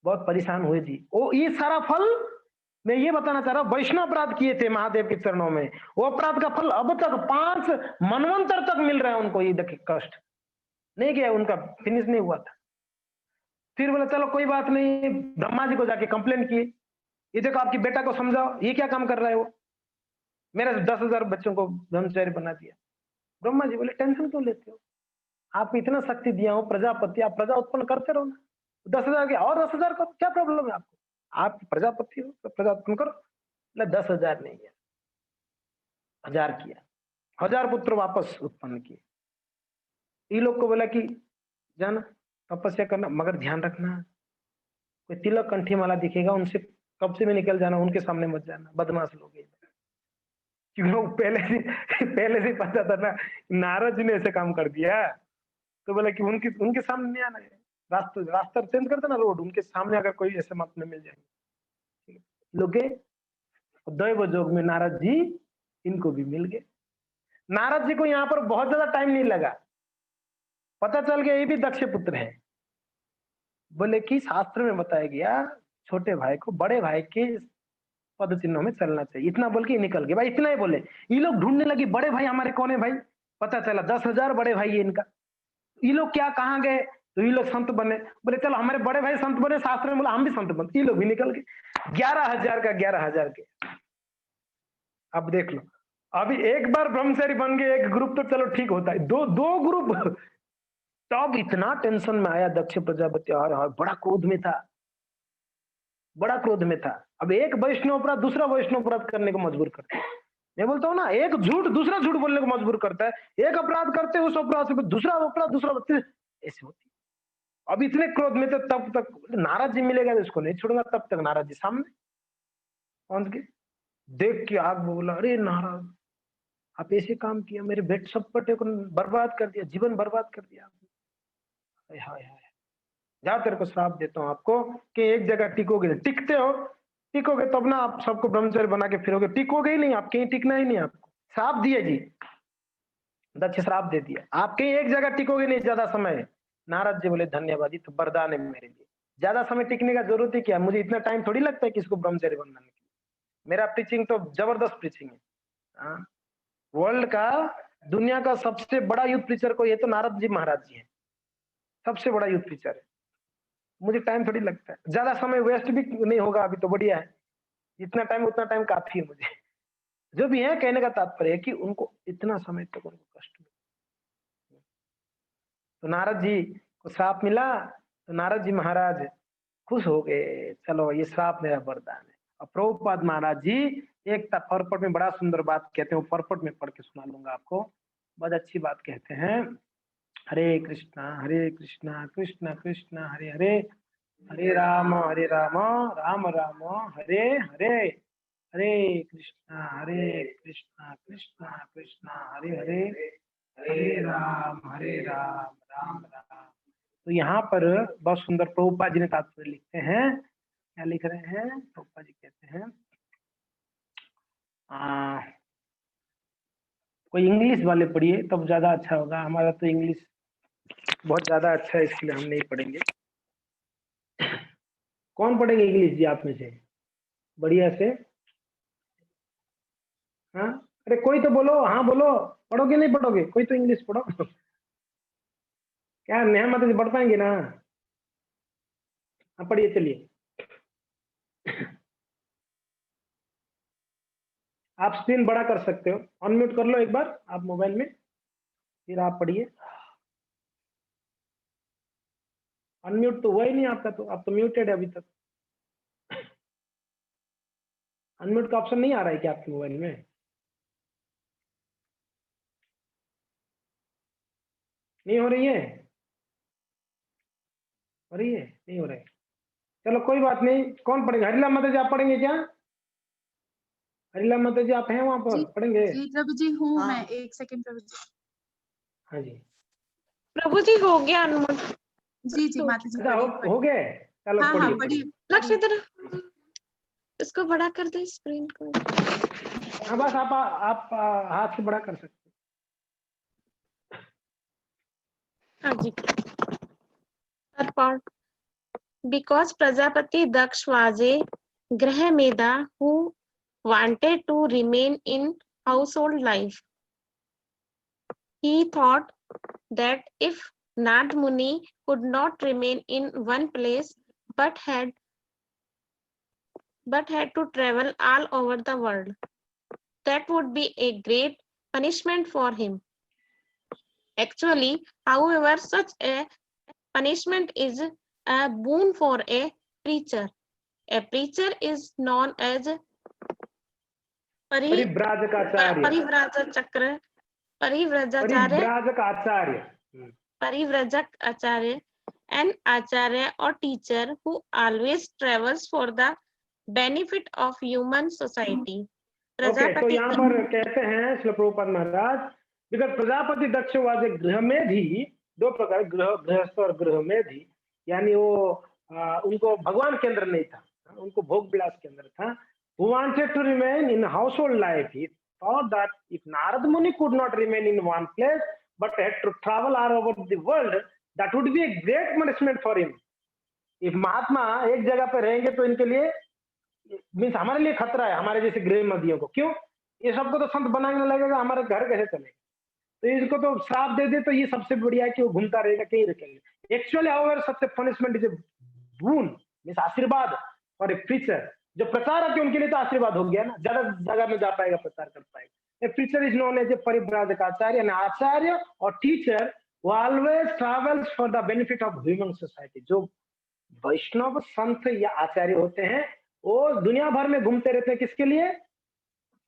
बहुत परेशान हुए जी। वो ये सारा फल, मैं ये बताना चाह रहा हूँ, वैष्णव अपराध किए थे महादेव के चरणों में, वो अपराध का फल अब तक 5 मनवंतर तक मिल रहा है उनको। ये देखिए कष्ट नहीं गया उनका, फिनिश नहीं हुआ था। फिर बोला चलो कोई बात नहीं, ब्रह्मा जी को जाके कंप्लेन किए, ये देखो आपकी बेटा को समझाओ, ये क्या काम कर रहा है वो, मेरे 10,000 बच्चों को ब्रह्मचारी बना दिया। ब्रह्मा जी बोले टेंशन क्यों लेते हो, आपको इतना शक्ति दिया हूँ, प्रजापति, आप प्रजा उत्पन्न करते रहो ना। 10,000 के और 10,000 का क्या प्रॉब्लम है आपको, आप प्रजापति हो तो प्रजा उत्पन्न करो। बोले 10,000 नहीं है, 1,000 किया, 1,000 पुत्र वापस उत्पन्न किए। ये लोग को बोला कि जाना तपस्या करना, मगर ध्यान रखना, कोई तिलक कंठी माला दिखेगा उनसे कब्जे में निकल जाना, उनके सामने मत जाना, बदमाश लोग हैं। क्यों, पहले से पता था ना, नारद जी ने ऐसे काम कर दिया। तो बोला कि उनके उनके सामने नहीं आना है, रास्ता रास्ता चेंज करते ना रोड, उनके सामने अगर कोई ऐसे मत में मिल जाएंगे। लोग गए, दैव जोग में नारद जी इनको भी मिल गए। नारद जी को यहाँ पर बहुत ज्यादा टाइम नहीं लगा, पता चल गया ये भी दक्ष पुत्र है। बोले कि शास्त्र में बताया गया छोटे भाई को बड़े भाई के पद चिन्हों में चलना चाहिए, इतना बोल के निकल गए भाई, इतना ही बोले। ये लोग ढूंढने लगे बड़े भाई हमारे कौन है भाई, पता चला 10,000 बड़े भाई है इनका। ये लोग क्या कहाँ गए, तो ये लोग संत बने, बोले चलो हमारे बड़े भाई संत बने, शास्त्र में बोला हम भी संत बने, ये लोग भी निकल गए। 11,000 का 11,000 के। अब देख लो, अभी एक बार ब्रह्मचारी बन गए एक ग्रुप तो चलो ठीक होता है, दो दो ग्रुप। तब इतना टेंशन में आया दक्ष प्रजापति, और बड़ा क्रोध में था, बड़ा क्रोध में था। अब एक वैष्णव अपराध दूसरा वैष्णव अपराध करने को मजबूर करता है। मैं बोलता हूँ ना, एक झूठ दूसरा झूठ बोलने को मजबूर करता है, एक अपराध करते उस अपराध से दूसरा अपराध दूसरा ऐसे होती। अब इतने क्रोध में थे तब तक नारद जी मिलेगा तो इसको नहीं छोड़ूंगा, तब तक नारद जी सामने पहुंच गए। देख के आग बोला, अरे नारद आप ऐसे काम किया, मेरे बेटे सब बेटे को बर्बाद कर दिया, जीवन बर्बाद कर दिया। हाय हाय हाय, जा तेरे को श्राप देता हूँ आपको कि एक जगह टिकोगे, टिकते हो, टिकोगे तब ना आप सबको ब्रह्मचर्य बना के फिरोगे, टिकोगे ही नहीं आप, कहीं टिकना ही नहीं आपको। श्राप दिए जी, दक्ष श्राप दे दिया, आप कहीं एक जगह टिकोगे नहीं ज्यादा समय। नारद जी बोले धन्यवाद, ये तो वरदान है मेरे लिए, ज्यादा समय टिकने का जरूरत ही क्या, मुझे इतना टाइम थोड़ी लगता है किसको ब्रह्मचर्य बनाने के लिए। मेरा प्रीचिंग तो जबरदस्त प्रीचिंग है। हाँ, वर्ल्ड का, दुनिया का सबसे बड़ा युद्ध प्रीचर कोई है तो नारद जी महाराज जी हैं। सबसे बड़ा युद्ध प्रीचर है। मुझे टाइम थोड़ी लगता है, ज्यादा समय वेस्ट भी नहीं होगा अभी तो बढ़िया है। जितना टाइम उतना टाइम काफी है मुझे। जो भी है कहने का तात्पर्य है कि उनको इतना समय तक उनको कष्ट मिला। तो नारद जी को श्राप मिला तो नारद जी महाराज खुश हो गए, चलो ये श्राप मेरा वरदान है। और प्रभुपाद महाराज जी एक पर्पट में बड़ा सुंदर बात कहते हैं, वो पर्पट में पढ़ के सुना लूंगा आपको। बहुत अच्छी बात कहते हैं, हरे कृष्णा कृष्ण कृष्ण हरे हरे, हरे राम राम राम हरे हरे, हरे कृष्णा कृष्ण कृष्ण हरे हरे, हरे राम राम राम। तो यहाँ पर बहुत सुंदर प्रभुपाद जी ने तात्पर्य लिखते हैं। क्या लिख रहे हैं प्रभुपाद जी? कहते हैं कोई इंग्लिश वाले पढ़िए तब ज्यादा अच्छा होगा, हमारा तो इंग्लिश बहुत ज्यादा अच्छा है इसलिए हम नहीं पढ़ेंगे। कौन पढ़ेंगे इंग्लिश जी आप में से बढ़िया से? हाँ, अरे कोई तो बोलो, हाँ बोलो, पढ़ोगे नहीं पढ़ोगे? कोई तो इंग्लिश पढ़ो। क्या नेहा माता जी पढ़ पाएंगे ना? हाँ पढ़िए चलिए। आप स्क्रीन बड़ा कर सकते हो, अनम्यूट कर लो एक बार आप मोबाइल में, फिर आप पढ़िए। अनम्यूट तो हुआ ही नहीं आपका, तो आप तो म्यूटेड है अभी तक। अनम्यूट का ऑप्शन नहीं आ रहा है क्या आपके मोबाइल में? नहीं हो रही है? हो रही है? नहीं हो रहा है? चलो कोई बात नहीं। कौन पढ़ेगा? हरिलाल माता जी आप पढ़ेंगे क्या? हरिलाल माता जी आप हैं वहां पर, जी पढ़ेंगे? जी प्रभु जी हूँ हाँ। मैं, एक सेकंड प्रभु जी। हाँ जी। प्रभु जी हो गया अनुमोदन। जी जी माता जी अच्छा पढ़िए हो गए? चलो हाँ हाँ पढ़िए पढ़िए। पढ़िए। लक्ष्य इधर इसको बड़ा कर दे स्क्रीन को। हाँ बस आप हाथ से बड़ा कर सकते हाँ जी। Third part. Because Prajapati Daksh was a Grahameda who wanted to remain in household life. He thought that if Nad Muni could not remain in one place but had to travel all over the world, that would be a great punishment for him. Actually, however, such a punishment is a boon for a preacher. A preacher is known as परिव्राजकाचार्य। परिव्राजाचार्य, परिव्राजकाचार्य। परिव्रजक आचार्य, an acharya or teacher who always travels for the benefit of human society. Okay, तो प्रजापति यहाँ पर कहते हैं Shri Prabhupada Maharaj, because Prajapati Daksha was a गृहमेधी, दो प्रकार, गृहस्थ और गृहमेधी, यानी वो उनको भगवान के अंदर नहीं था, उनको भोग विलास के अंदर था। Who wanted to remain in household life. He thought that if Narad Muni could not remain in one place but had to travel all over the world, that would be a great punishment for him. If महात्मा एक जगह पे रहेंगे तो इनके लिए means हमारे लिए खतरा है, हमारे जैसे गृह मदियों को। क्यों? ये सबको तो संत बनाने लगेगा, हमारे घर कैसे चलेगा? तो इसको तो श्राप दे दे तो ये सबसे बढ़िया है कि वो घूमता रहेगा, कहीं रखेंगे। एक्चुअली हाउएवर सबसे punishment is a boon, means आशीर्वाद और एक प्रीचर जो प्रचारक है उनके लिए तो आशीर्वाद हो गया ना, ज्यादा जगह में जा पाएगा, प्रचार कर पाएगा। A preacher is known as a परिव्राजक आचार्य, an acharya or teacher who always travels for the benefit of human society. जो वैष्णव संत या आचार्य होते हैं वो दुनिया भर में घूमते रहते हैं, किसके लिए?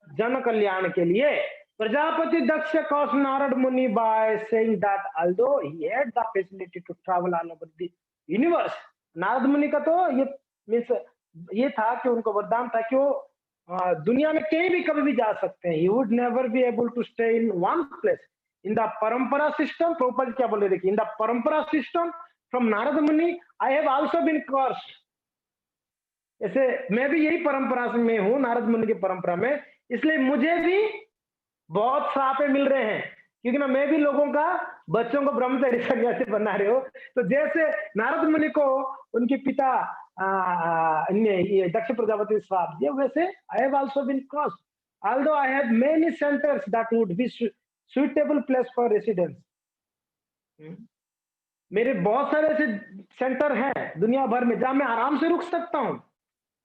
जन कल्याण के लिए। Prajapati Daksha caused Narad Muni by saying that although he had the facility to travel all over the universe, Narad मुनि का तो ये मीन्स ये था कि उनको वरदान था कि वो दुनिया में कहीं भी कभी भी जा सकते हैं। He would never be able to stay in one place. In the परंपरा सिस्टम, प्रभुपाद क्या बोले देखिए, in the परंपरा system from Narad Muni, I have also been cursed. ऐसे मैं भी यही परंपरा में हूँ, नारद मुनि की परंपरा में, इसलिए मुझे भी बहुत श्रापे मिल रहे हैं, क्योंकि ना मैं भी लोगों का, बच्चों को ब्रह्मचारी सन्यासी बना रहे हो। तो जैसे नारद मुनि को उनके पिता ने ये दक्ष प्रजापति श्राप दिया, वैसे I have also been crossed. although I have many centers that would be suitable place for residence. मेरे बहुत सारे ऐसे सेंटर हैं दुनिया भर में जहां मैं आराम से रुक सकता हूं.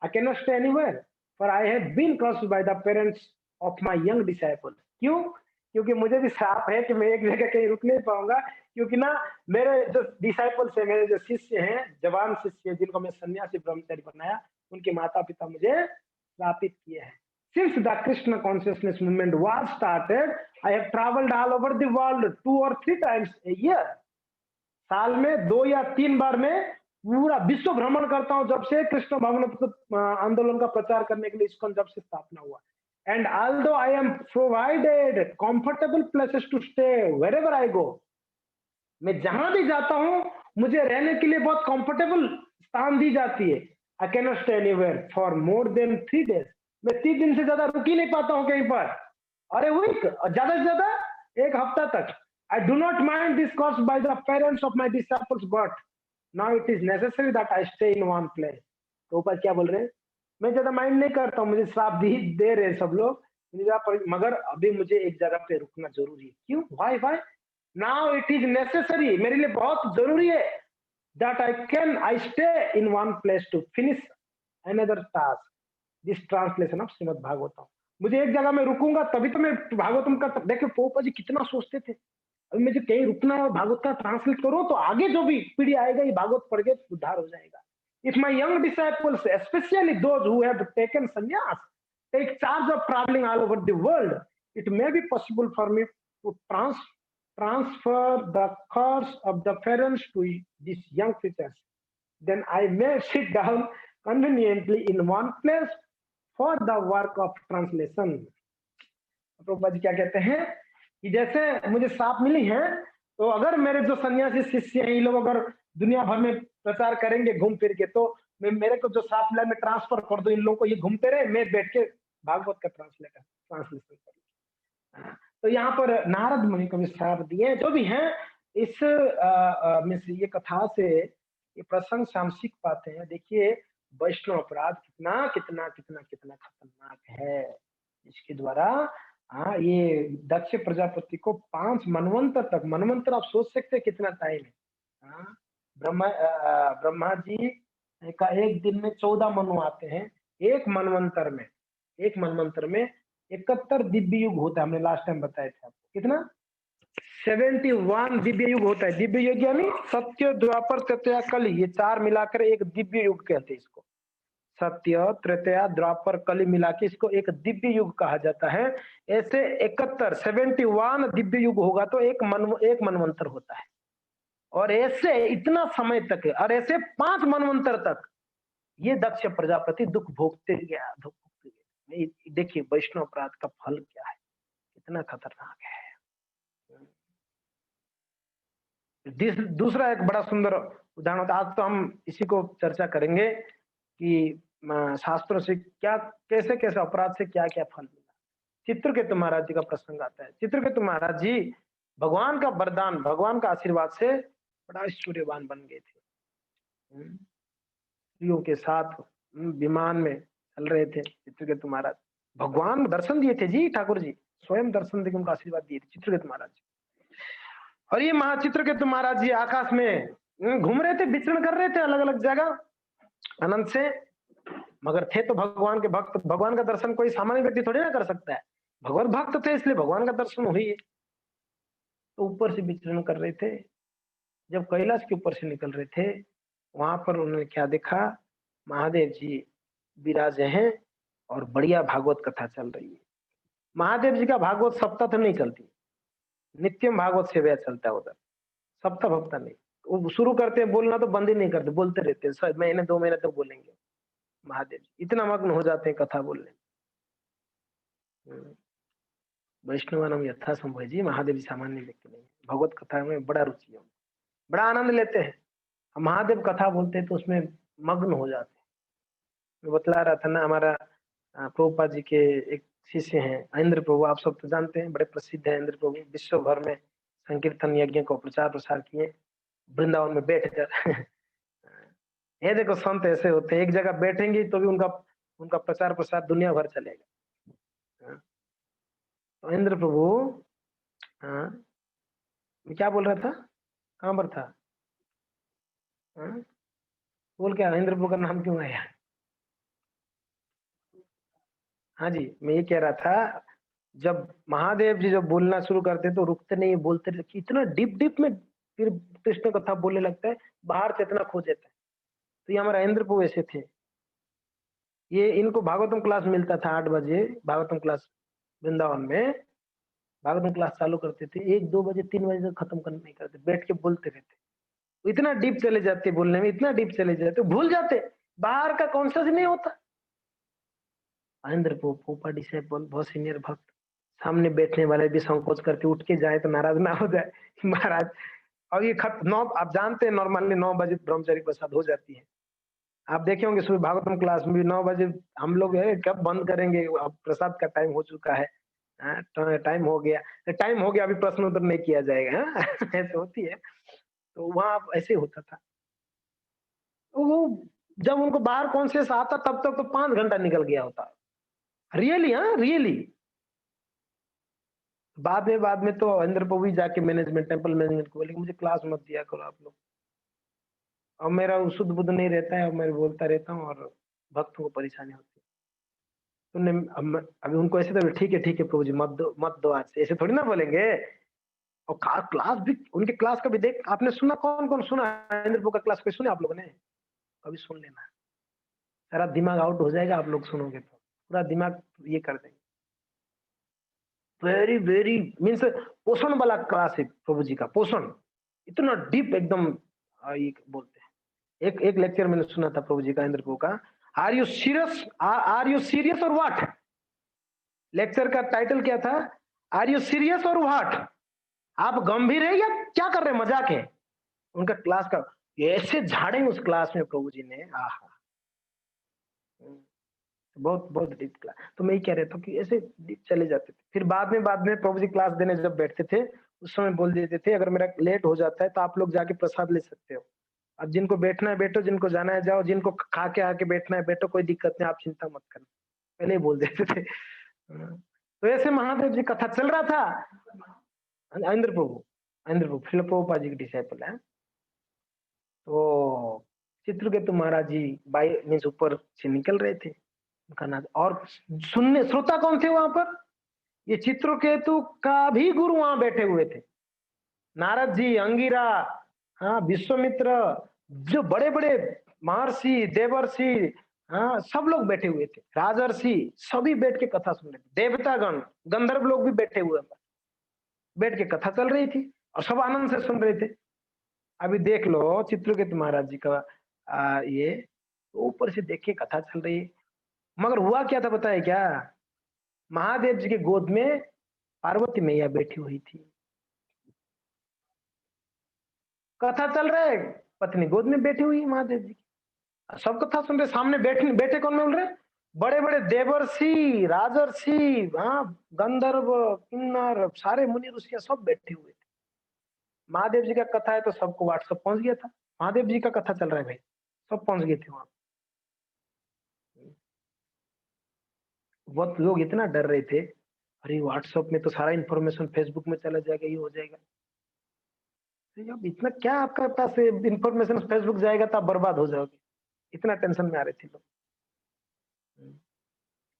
I cannot stay anywhere, for I have been cursed by the parents of my young disciples. क्यों? क्योंकि मुझे भी श्राप है कि मैं एक जगह कहीं रुक नहीं पाऊंगा, क्योंकि ना मेरे जो डिसाइपल्स है, मेरे जो शिष्य हैं, जवान शिष्य जिनको मैं सन्यासी ब्रह्मचारी बनाया, उनके माता पिता मुझे श्रापित किए हैं. Since the Krishna consciousness movement was started, I have traveled all over the world 2 or 3 times a year. साल में 2 या 3 बार मैं पूरा विश्व भ्रमण करता हूं जब से कृष्ण भावना आंदोलन का प्रचार करने के लिए इस्कॉन जब से स्थापना हुआ. And although I am provided comfortable places to stay wherever I go, मैं जहां भी जाता हूं मुझे रहने के लिए बहुत कंफर्टेबल स्थान दी जाती है. I can not stay anywhere for more than 3 days. मैं 3 दिन से ज्यादा रुक ही नहीं पाता हूं कहीं पर. अरे वीक ज्यादा से ज्यादा 1 हफ्ता तक. I do not mind this caused by the parents of my disciples, but now it is necessary that I stay in one place. तो ऊपर क्या बोल रहे हैं? मैं ज्यादा माइंड नहीं करता हूँ, मुझे श्राप दे रहे हैं सब लोग, मगर अभी मुझे एक जगह पे रुकना जरूरी है. क्यों? Why? Now it is necessary. मेरे लिए बहुत जरूरी है that I stay in one place to finish another task. This translation of Shrimad Bhagavatam. मुझे एक जगह में रुकूंगा तभी तो मैं भागवतम का. देखिए पोपा जी कितना सोचते थे, अभी मुझे कहीं रुकना है भागवत का ट्रांसलेट करो तो आगे जो भी पीढ़ी आएगा ये भागवत पढ़ के उद्धार हो जाएगा. If my young disciples, especially those who have taken sannyas, take charge of traveling all over the world, it may be possible for me to transfer the curse of the parents to these young creatures. Then I may sit down conveniently in one place for the work of translation. Prabhupada ji क्या कहते हैं कि जैसे मुझे श्राप मिली है, तो अगर मेरे जो सन्यासी शिष्य हैं ये लोग अगर दुनिया भर में प्रचार करेंगे घूम फिर के, तो मेरे को जो श्राप मिला मैं ट्रांसफर कर दूं इन लोगों को, ये घूमते रहे, मैं बैठ के भागवत का ट्रांसलेशन कर. तो यहाँ पर नारद मुनि को भी श्राप दिए. जो भी हैं इस में से ये कथा से ये प्रसंग से हम सीख पाते हैं. देखिए वैष्णव अपराध कितना कितना कितना कितना खतरनाक है. इसके द्वारा ये दक्ष प्रजापति को 5 मनवंतर तक, मनवंतर आप सोच सकते हैं कितना टाइम है. ब्रह्मा जी का एक दिन में 14 मनु आते हैं. एक मनवंतर में 71 दिव्य युग होता है. हमने लास्ट टाइम बताया था आपको कितना 71 दिव्य युग होता है. दिव्य युग यानी सत्य द्वापर त्रेता कली, ये 4 मिलाकर एक दिव्य युग कहते हैं इसको. सत्य त्रेता द्वापर कली मिला के इसको एक दिव्य युग कहा जाता है. ऐसे 71 दिव्य युग होगा तो एक मनवंतर होता है. और ऐसे इतना समय तक, और ऐसे 5 मनवंतर तक ये दक्ष प्रजापति दुख भोगते गया. देखिए वैष्णव अपराध का फल क्या है, कितना खतरनाक है. दूसरा एक बड़ा सुंदर उदाहरण होता है. आज तो हम इसी को चर्चा करेंगे कि शास्त्रों से क्या कैसे कैसे अपराध से क्या क्या फल मिला. चित्रकेतु महाराज जी का प्रसंग आता है. चित्रकेतु महाराज जी भगवान का वरदान, भगवान का आशीर्वाद से बड़ा ऐश्वर्यवान बन गए थे. स्त्रियों के साथ विमान में चल रहे थे चित्रकेतु महाराज. भगवान दर्शन दिए थे जी, ठाकुर जी स्वयं दर्शन देकर उनका आशीर्वाद दिए थे चित्रकेतु महाराज. और ये चित्रकेतु महाराज जी आकाश में घूम रहे थे, विचरण कर रहे थे अलग अलग जगह आनंद से, मगर थे तो भगवान के भक्त. भगवान का दर्शन कोई सामान्य व्यक्ति थोड़ी ना कर सकता है. भगवान भक्त थे इसलिए भगवान का दर्शन हुई. तो ऊपर से विचरण कर रहे थे. जब कैलाश के ऊपर से निकल रहे थे वहां पर उन्होंने क्या देखा, महादेव जी विराजे हैं और बढ़िया भागवत कथा चल रही है. महादेव जी का भागवत सप्ताह तो नहीं चलती, नित्यम भागवत सेवा चलता है उधर, सप्ताह भक्ता नहीं. वो शुरू करते हैं बोलना तो बंद ही नहीं करते, बोलते रहते हैं. महीने 2 महीने तक बोलेंगे. महादेव जी इतना मग्न हो जाते हैं कथा बोलने. वैष्णवानम यथा संभव जी, महादेव जी सामान्य व्यक्ति नहीं. भगवत कथा में बड़ा रुचि है, बड़ा आनंद लेते हैं. महादेव कथा बोलते हैं तो उसमें मग्न हो जाते हैं. मैं बतला रहा था ना, हमारा प्रभुपाद जी के एक शिष्य हैं इंद्र प्रभु, आप सब तो जानते हैं, बड़े प्रसिद्ध है इंद्र प्रभु. विश्व भर में संकीर्तन यज्ञ को प्रचार प्रसार किए वृंदावन में बैठकर. ये देखो संत ऐसे होते हैं, एक जगह बैठेंगे तो भी उनका प्रचार प्रसार दुनिया भर चलेगा. तो इंद्र प्रभु, हाँ, मैं क्या बोल रहा था, कहाँ पर था, हाँ? बोल क्या, इंद्र प्रभु का नाम क्यों आया? हाँ जी, मैं ये कह रहा था, जब महादेव जी जब बोलना शुरू करते तो रुकते नहीं, बोलते रहते, इतना डीप डीप में फिर कृष्ण कथा बोलने लगता है, बाहर चेतना खो जाता है। तो ये हमारा इंद्र प्रभु ऐसे थे। ये इनको भागवतम क्लास मिलता था 8 बजे, भागवतम क्लास वृंदावन में भागवतम क्लास चालू करते थे, 1-2 बजे 3 बजे तक खत्म कर नहीं करते, बैठ के बोलते रहते। वो इतना डीप चले जाते बोलने में, इतना डीप चले जाते, भूल जाते, बाहर का कॉन्शियस नहीं होता। इंद्र प्रभु पोपा डिसाइपल, बहुत सीनियर भक्त, सामने बैठने वाले भी संकोच करके उठ के जाए तो नाराज ना हो जाए महाराज। और ये खत 9, आप जानते हैं नॉर्मली 9 बजे ब्रह्मचारी प्रसाद हो जाती है। आप देखे होंगे सुबह भागवतम क्लास में भी 9 बजे हम लोग है कब बंद करेंगे, अब प्रसाद का टाइम हो चुका है, टाइम हो गया, टाइम हो गया, अभी प्रश्न उत्तर नहीं किया जाएगा, हाँ? ऐसे होती है। तो वहां ऐसे होता था। तो वो जब उनको बाहर कॉन्शियस आता तब तक तो 5 घंटा निकल गया होता, रियली, हाँ रियली। बाद में तो इंद्र प्रभु ही जाके मैनेजमेंट, टेंपल मैनेजमेंट को बोले कि मुझे क्लास मत दिया करो आप लोग, और मेरा शुद्ध बुद्ध नहीं रहता है और मैं बोलता रहता हूँ और भक्तों को परेशानी होती है। तुमने अभी उनको ऐसे तो ठीक है प्रभु जी, मत दो आज से, ऐसे थोड़ी ना बोलेंगे। और क्लास भी उनके क्लास का भी देख, आपने सुना, कौन कौन सुना इंद्र प्रभु का क्लास, कोई सुने आप लोगों ने? कभी सुन लेना, सारा दिमाग आउट हो जाएगा आप लोग सुनोगे तो, पूरा दिमाग ये कर देंगे। वेरी वेरी मीन्स पोषण वाला क्लास है प्रभु जी का, पोषण इतना डीप एकदम। ये बोलते हैं, एक लेक्चर मैंने सुना था प्रभु जी का, इंद्र प्रभु का, आर यू सीरियस और व्हाट, लेक्चर का टाइटल क्या था, आर यू सीरियस और व्हाट, आप गंभीर है या क्या कर रहे हैं, मजाक है। उनका क्लास का ऐसे झाड़े उस क्लास में प्रभु जी ने, आहा, बहुत बहुत डीप क्लास। तो मैं ये कह रहा था कि ऐसे डीप चले जाते थे। फिर बाद में प्रभु जी क्लास देने जब बैठते थे, उस समय बोल देते थे, अगर मेरा लेट हो जाता है तो आप लोग जाके प्रसाद ले सकते हो, अब जिनको बैठना है बैठो, जिनको जाना है जाओ, जिनको खा के आके बैठना है बैठो, कोई दिक्कत नहीं, आप चिंता मत करना, पहले ही बोल देते थे। तो ऐसे महादेव जी कथा चल रहा था। इंद्र प्रभु फिर प्रभुपाद जी के डिसाइपल है। तो चित्रकेतु महाराज जी बाई मीन्स ऊपर से निकल रहे थे, उनका नाम, और सुनने श्रोता कौन थे वहां पर, ये चित्रकेतु का भी गुरु वहां बैठे हुए थे, नारद जी, अंगिरा, हाँ विश्वामित्र, जो बड़े बड़े महर्षि, देवर्षि, हाँ सब लोग बैठे हुए थे, राजर्षि सभी बैठ के कथा सुन रहे थे, देवतागण, गंधर्व लोग भी बैठे हुए, बैठ के कथा चल रही थी और सब आनंद से सुन रहे थे। अभी देख लो चित्रकेतु महाराज जी का ये ऊपर से देख के कथा चल रही है, मगर हुआ क्या था बताए क्या, महादेव जी के गोद में पार्वती मैया बैठी हुई थी, कथा चल रहा है, पत्नी गोद में बैठी हुई है महादेव जी की, सब कथा सुन रहे, सामने बैठे बैठे कौन बोल रहे, बड़े बड़े देवर्षि, राजर्षि, हाँ गंधर्व, किन्नर, सारे मुनि ऋषियां सब बैठे हुए थे। महादेव जी का कथा है तो सबको व्हाट्सएप पहुंच गया था, महादेव जी का कथा चल रहा है भाई, सब पहुंच गए थे वहां। बहुत लोग इतना डर रहे थे, अरे व्हाट्सएप में तो सारा इन्फॉर्मेशन फेसबुक में चला जाएगा, ये हो जाएगा, तो अब इतना क्या आपका पास इन्फॉर्मेशन फेसबुक जाएगा तो आप बर्बाद हो जाओगे, इतना टेंशन में आ रहे थे लोग।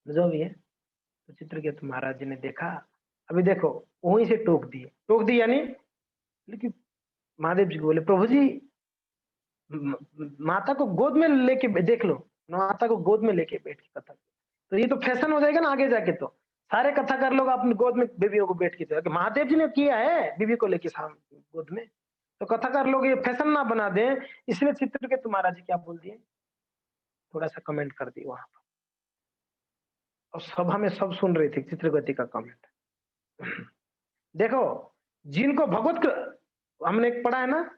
जो भी है, तो चित्रकेतु महाराज जी ने देखा, अभी देखो वहीं से टोक दी यानी, लेकिन महादेव जी को बोले, प्रभु जी माता को गोद में लेके देख लो, माता को गोद में लेके बैठ के कथा, तो ये तो फैशन हो जाएगा ना आगे जाके, तो सारे कथा कर लोग अपनी गोद में बीवियों को बैठ के, महादेव जी ने किया है बीवी को लेके गोद में, तो कथा कर लोग, ये फैशन ना बना दे, इसलिए चित्रकेतु महाराज जी क्या बोल दिए, थोड़ा सा कमेंट कर दिए वहां पर, और सभा में सब सुन रहे थे चित्रकेतु का कमेंट। देखो जिनको भगवत, हमने पढ़ा है ना,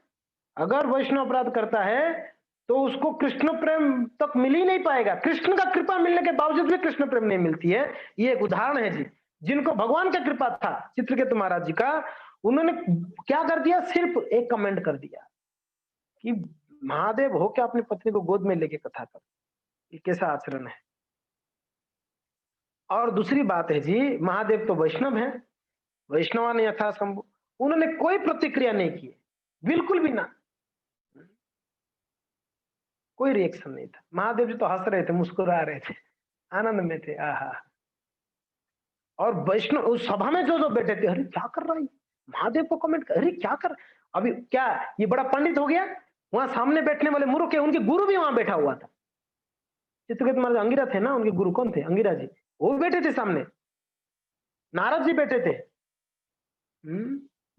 अगर वैष्णव अपराध करता है तो उसको कृष्ण प्रेम तक मिल ही नहीं पाएगा, कृष्ण का कृपा मिलने के बावजूद भी कृष्ण प्रेम नहीं मिलती है। ये एक उदाहरण है जी, जिनको भगवान का कृपा था चित्रकेतु महाराज जी का, उन्होंने क्या कर दिया, सिर्फ एक कमेंट कर दिया कि महादेव होकर अपनी पत्नी को गोद में लेके कथा कर, ये कैसा आचरण है। और दूसरी बात है जी, महादेव तो वैष्णव हैं, वैष्णवान यथा संभव, उन्होंने कोई प्रतिक्रिया नहीं की, बिल्कुल भी ना, कोई रिएक्शन नहीं था। महादेव जी तो हंस रहे थे, मुस्कुरा रहे थे, आनंद में थे। आहा! और वैष्णव उस सभा में जो बैठे थे, अरे क्या कर रहा है ये? महादेव को कमेंट कर, अरे क्या कर, अभी क्या ये बड़ा पंडित हो गया? वहां सामने बैठने वाले मूर्ख है, उनके गुरु भी वहां बैठा हुआ था। चित्रकेतु महाराज अंगिरा थे ना, उनके गुरु कौन थे? अंगिरा जी, वो भी बैठे थे सामने, नारद जी बैठे थे।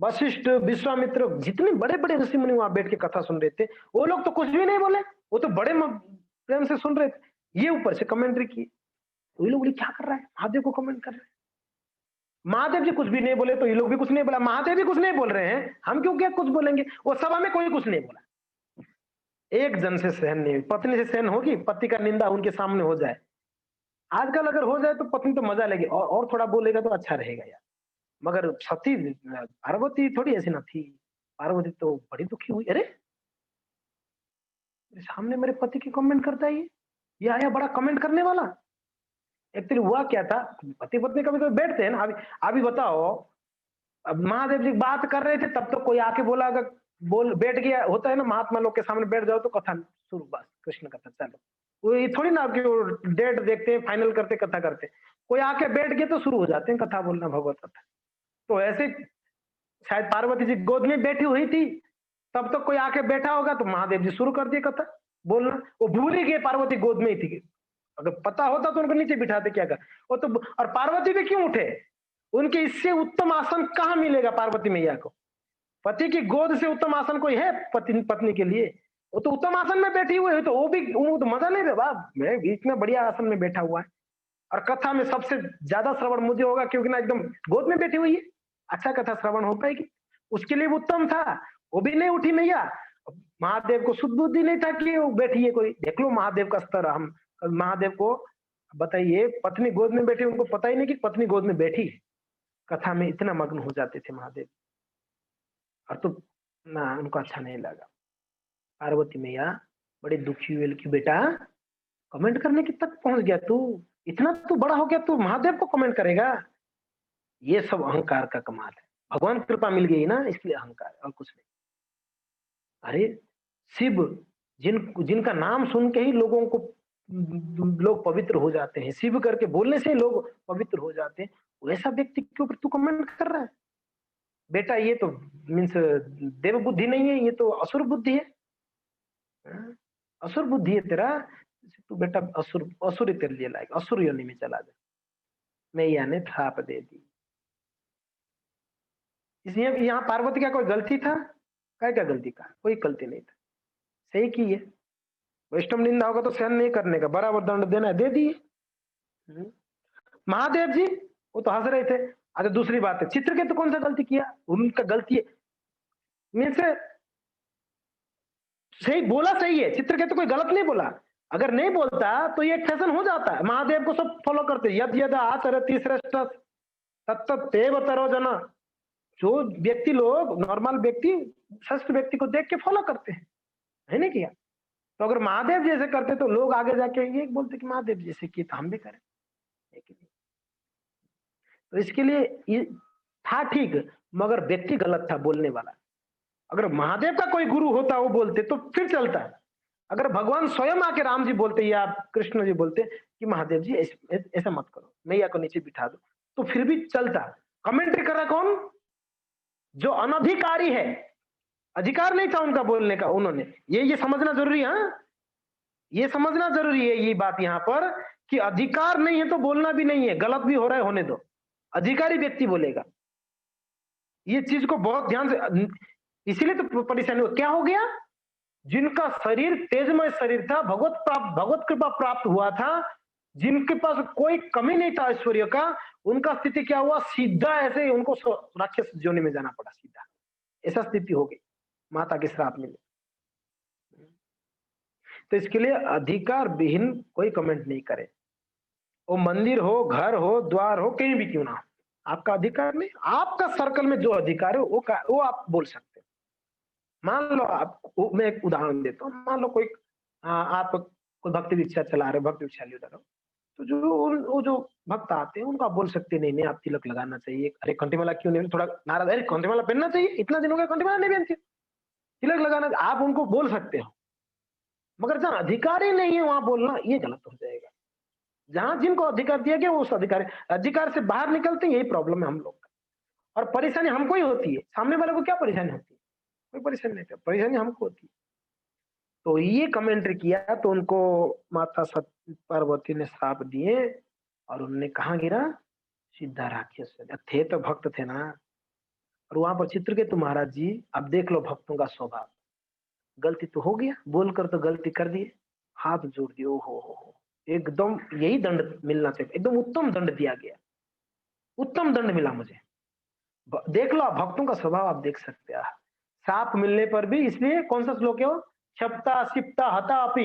वशिष्ठ, विश्वामित्र, जितने बड़े बड़े ऋषि मुनि वहां बैठ के कथा सुन रहे थे, वो लोग तो कुछ भी नहीं बोले, वो तो बड़े प्रेम से सुन रहे थे। ये ऊपर से कमेंट्री की, ये लोग बोले क्या कर रहा है, महादेव को कमेंट कर रहे हैं। महादेव जी कुछ भी नहीं बोले तो ये लोग भी कुछ नहीं बोला, महादेव भी कुछ नहीं बोल रहे हैं, हम क्यों क्या कुछ बोलेंगे? वो सभा में कोई कुछ नहीं बोला, एक जन से सहन नहीं हुई। पत्नी से सहन होगी? पति का निंदा उनके सामने हो जाए, आजकल अगर हो जाए तो पत्नी तो मजा लेगी, और थोड़ा बोलेगा तो अच्छा रहेगा यार। मगर सती पार्वती थोड़ी ऐसी ना थी, पार्वती तो बड़ी दुखी हुई, अरे मेरे सामने मेरे पति की कमेंट करता है ये आया बड़ा कमेंट करने वाला। एक्चुअली हुआ क्या था, पति पत्नी कभी कभी बैठते हैं ना, अभी बताओ, अब महादेव जी बात कर रहे थे, तब तो कोई आके बोला, अगर बोल बैठ गया, होता है ना महात्मा लोग के सामने बैठ जाओ तो कथा शुरू, बस कृष्ण कथा चलो। वो ये थोड़ी ना कि वो डेट देखते हैं, फाइनल करते, कथा करते, कोई आके बैठ गए तो शुरू हो जाते हैं कथा बोलना, भगवत कथा। तो ऐसे शायद पार्वती जी गोद में बैठी हुई थी, तब तो कोई आके बैठा होगा तो महादेव जी शुरू कर दिए कथा बोलना। वो भूल ही गए पार्वती गोद में ही थी, अगर पता होता तो उनको नीचे बिठाते, क्या कर वो तो। और पार्वती भी क्यों उठे? उनके इससे उत्तम आसन कहाँ मिलेगा पार्वती मैया को? पति की गोद से उत्तम आसन कोई है पत्नी के लिए? वो तो उत्तम आसन में बैठी हुई है, तो वो भी वो तो मजा नहीं रहा, मैं बीच में बढ़िया आसन में बैठा हुआ है, और कथा में सबसे ज्यादा श्रवण मुझे होगा, क्योंकि ना एकदम गोद में बैठी हुई है, अच्छा कथा श्रवण हो पाएगी, उसके लिए उत्तम था। वो भी नहीं उठी मैया, महादेव को शुद्ध बुद्धि नहीं था कि वो बैठी है कोई। देख लो महादेव का स्तर, हम महादेव को बताइए, पत्नी गोद में बैठी, उनको पता ही नहीं कि पत्नी गोद में बैठी है, कथा में इतना मग्न हो जाते थे महादेव। और तो ना उनको अच्छा नहीं लगा, पार्वती मैया बड़ी दुखी हुई कि बेटा कमेंट करने की तक पहुंच गया तू, इतना तू बड़ा हो गया, तू महादेव को कमेंट करेगा? ये सब अहंकार का कमाल है, भगवान कृपा मिल गई ना, इसलिए अहंकार, और कुछ नहीं। अरे शिव, जिनका नाम सुन के ही लोग पवित्र हो जाते हैं, शिव करके बोलने से लोग पवित्र हो जाते हैं, वैसा व्यक्ति के ऊपर तू कमेंट कर रहा है? बेटा ये तो मीन्स देव बुद्धि नहीं है, ये तो असुर बुद्धि है। हाँ? असुर बुद्धि है तेरा, तू बेटा असुर तेरे लिए लाएगा, असुर योनि में चला जा। मैया ने थाप दे दी। इसलिए यहाँ पार्वती का कोई गलती था? क्या गलती का? कोई गलती नहीं था, सही की है। वैष्णव निंदा होगा तो सहन नहीं करने का, बराबर दंड देना है, दे दिए। महादेव जी वो तो हंस रहे थे। अच्छा दूसरी बात है, चित्रकेतु कौन सा गलती किया? उनका गलती है मीन्स सही बोला, सही है, चित्रकेतु कोई गलत नहीं बोला। अगर नहीं बोलता तो ये फैशन हो जाता है, महादेव को सब फॉलो करते, यद यद आचरति श्रेष्ठ तत्तदेव तरो जना। जो व्यक्ति लोग नॉर्मल व्यक्ति श्रेष्ठ व्यक्ति को देख के फॉलो करते हैं, है नहीं किया? तो अगर महादेव जैसे करते तो लोग आगे जाके ये बोलते कि महादेव जैसे किए तो हम भी करें। तो इसके लिए ये था ठीक, मगर व्यक्ति गलत था बोलने वाला। अगर महादेव का कोई गुरु होता वो बोलते तो फिर चलता। अगर भगवान स्वयं आके राम जी बोलते या कृष्ण जी बोलते कि महादेव जी ऐसा मत करो, मैया को नीचे बिठा दो, तो फिर भी चलता। कमेंट्री कर रहा कौन? जो अनधिकारी है, अधिकार नहीं था उनका बोलने का, उन्होंने ये समझना जरूरी है। ये समझना जरूरी है ये बात यहाँ पर, कि अधिकार नहीं है तो बोलना भी नहीं है, गलत भी हो रहा है होने दो, अधिकारी व्यक्ति बोलेगा। ये चीज को बहुत ध्यान से, इसीलिए तो परेशानी हो। क्या हो गया? जिनका शरीर तेजमय शरीर था, भगवत कृपा प्राप्त हुआ था, जिनके पास कोई कमी नहीं था ऐश्वर्य का, उनका स्थिति क्या हुआ? सीधा ऐसे उनको राक्षस योनि में जाना पड़ा, सीधा ऐसा स्थिति हो गई, माता के श्राप मिले। तो इसके लिए अधिकार विहीन कोई कमेंट नहीं करे, वो मंदिर हो, घर हो, द्वार हो, कहीं भी क्यों ना, आपका अधिकार नहीं, आपका सर्कल में जो अधिकार है वो आप बोल सकते हैं। मान लो आप, मैं एक उदाहरण देता हूँ, मान लो कोई आप कोई भक्ति दीक्षा चला रहे हो, भक्ति दीक्षा लीडर हो, तो वो जो भक्त आते हैं, उनको आप बोल सकते हैं, नहीं नहीं आप तिलक लगाना चाहिए, अरे कंठीमाला क्यों नहीं, थोड़ा नाराज, अरे कंठीमाला पहनना चाहिए, इतना दिन हो गया कंठीमाला नहीं पहनती, तिलक लगाना, आप उनको बोल सकते हो, मगर जहाँ अधिकार ही नहीं है वहां बोलना ये गलत हो जाएगा। जहां जिनको अधिकार दिया गया वो उस अधिकार से बाहर निकलते हैं, यही प्रॉब्लम है हम लोग का। और परेशानी हमको ही होती है, सामने वाले को क्या परेशानी होती है, कोई परेशानी नहीं, परेशानी हमको होती है। तो ये कमेंट्री किया तो उनको माता सती पार्वती ने श्राप दिए और उनने कहाँ गिरा, सीधा राक्षस में। थे तो भक्त थे ना। और वहां पर चित्रकेतु महाराज जी, अब देख लो भक्तों का स्वभाव, गलती तो हो गया, बोलकर तो गलती कर दिए, हाथ जोड़ दिए, ओ हो, एकदम यही दंड मिलना चाहिए, एकदम उत्तम दंड दिया गया, उत्तम दंड मिला मुझे। देख लो आप भक्तों का स्वभाव, आप देख सकते हैं। साप मिलने पर भी, इसलिए कौन सा श्लोक है वो, क्षप्ता सिप्ता हता अपि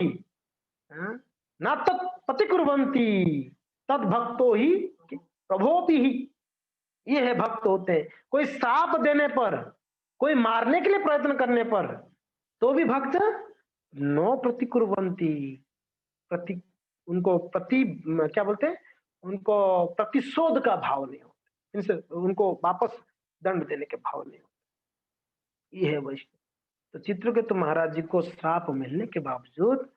ना तत्पति कुर्वन्ति तद भक्तो ही प्रभोपि ही। ये है भक्त होते हैं। कोई साप देने पर, कोई मारने के लिए प्रयत्न करने पर तो भी भक्त नो प्रतिकुर्वन्ति, प्रति उनको प्रति क्या बोलते हैं, उनको प्रतिशोध का भाव नहीं होता, इनसे उनको वापस दंड देने के भाव नहीं होता। ये है वैष्णव। तो चित्रकेतु महाराज जी को श्राप मिलने के बावजूद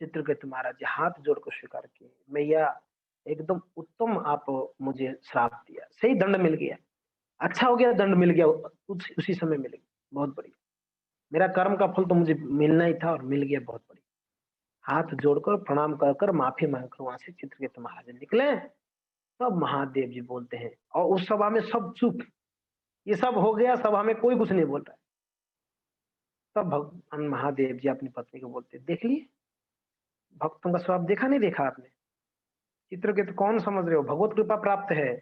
चित्रकेतु महाराज जी हाथ जोड़ कर स्वीकार किए, मैया एकदम उत्तम आप मुझे श्राप दिया, सही दंड मिल गया, अच्छा हो गया, दंड मिल गया, उसी समय मिल गया, बहुत बढ़िया, मेरा कर्म का फल तो मुझे मिलना ही था और मिल गया, बहुत बढ़िया। हाथ जोड़कर प्रणाम कर माफी मांगकर वहां से चित्रकेतु महाराज निकले। तब महादेव जी बोलते हैं, और उस सभा में सब चुप, ये सब हो गया, सभा में कोई कुछ नहीं बोल रहा है। तब भगवान महादेव जी अपनी पत्नी को बोलते, देख लिए भक्तों का स्वभाव, देखा नहीं देखा आपने, चित्रकेतु कौन समझ रहे हो, भगवत कृपा प्राप्त है,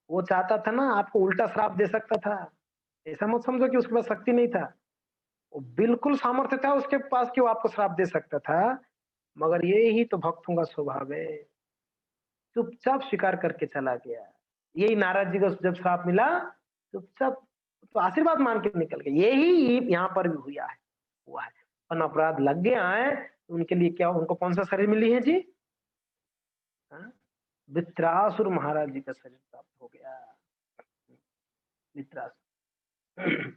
वो चाहता था ना आपको उल्टा श्राप दे सकता था, ऐसा मत समझो कि उसके पास शक्ति नहीं था, वो बिल्कुल सामर्थ्य था उसके पास कि वो आपको श्राप दे सकता था, मगर ये ही तो भक्तों का स्वभाव है, चुपचाप स्वीकार करके चला गया। यही नारद जी को जब श्राप मिला, चुपचाप तो आशीर्वाद मान के निकल गए, यही यहाँ पर भी हुआ है। और अपराध लग गया है, उनके लिए क्या, उनको कौन सा शरीर मिली है जी, वित्रासुर महाराज जी का शरीर प्राप्त हो गया, वित्रासुर।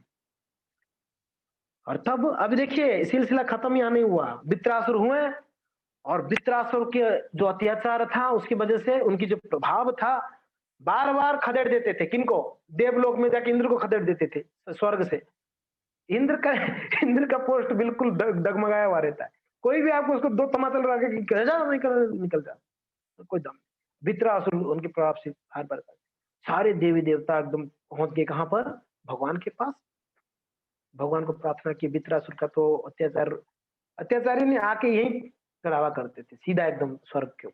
और तब अब देखिए सिलसिला खत्म यहाँ नहीं हुआ, वित्रासुर हुए, और वित्रासुर के जो अत्याचार था उसकी वजह से उनकी जो प्रभाव था, बार बार खदेड़ देते थे, किनको, देवलोक में जाके इंद्र को खदेड़ देते थे स्वर्ग से। इंद्र का पोस्ट बिल्कुल डगमगाया हुआ रहता है, कोई भी आपको उसको दो तमाचा लगा के निकल जा, कोई दम। वित्रासुर उनके प्रभाव से बार बार सारे देवी देवता एकदम पहुंच गए कहां पर, भगवान के पास, भगवान को प्रार्थना की। वित्रासुर का तो अत्याचारी ने आके यही चढ़ावा करते थे सीधा एकदम स्वर्ग के,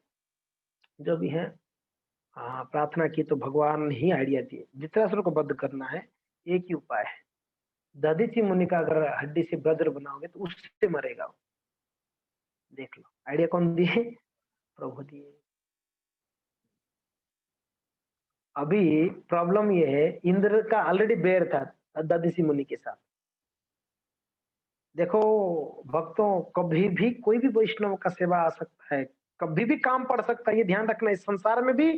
जो भी है। हाँ, प्रार्थना की तो भगवान ही आइडिया दिए, वित्रासुर को वध करना है, एक ही उपाय है, दधीचि मुनि का अगर हड्डी से वज्र बनाओगे तो उससे मरेगा वो। देख लो आइडिया कौन दिए, प्रभु दिए। अभी प्रॉब्लम ये है, इंद्र का ऑलरेडी बैर था दधीचि मुनि के साथ। देखो भक्तों, कभी भी कोई भी वैष्णव का सेवा आ सकता है, कभी भी काम पड़ सकता है, ये ध्यान रखना। इस संसार में भी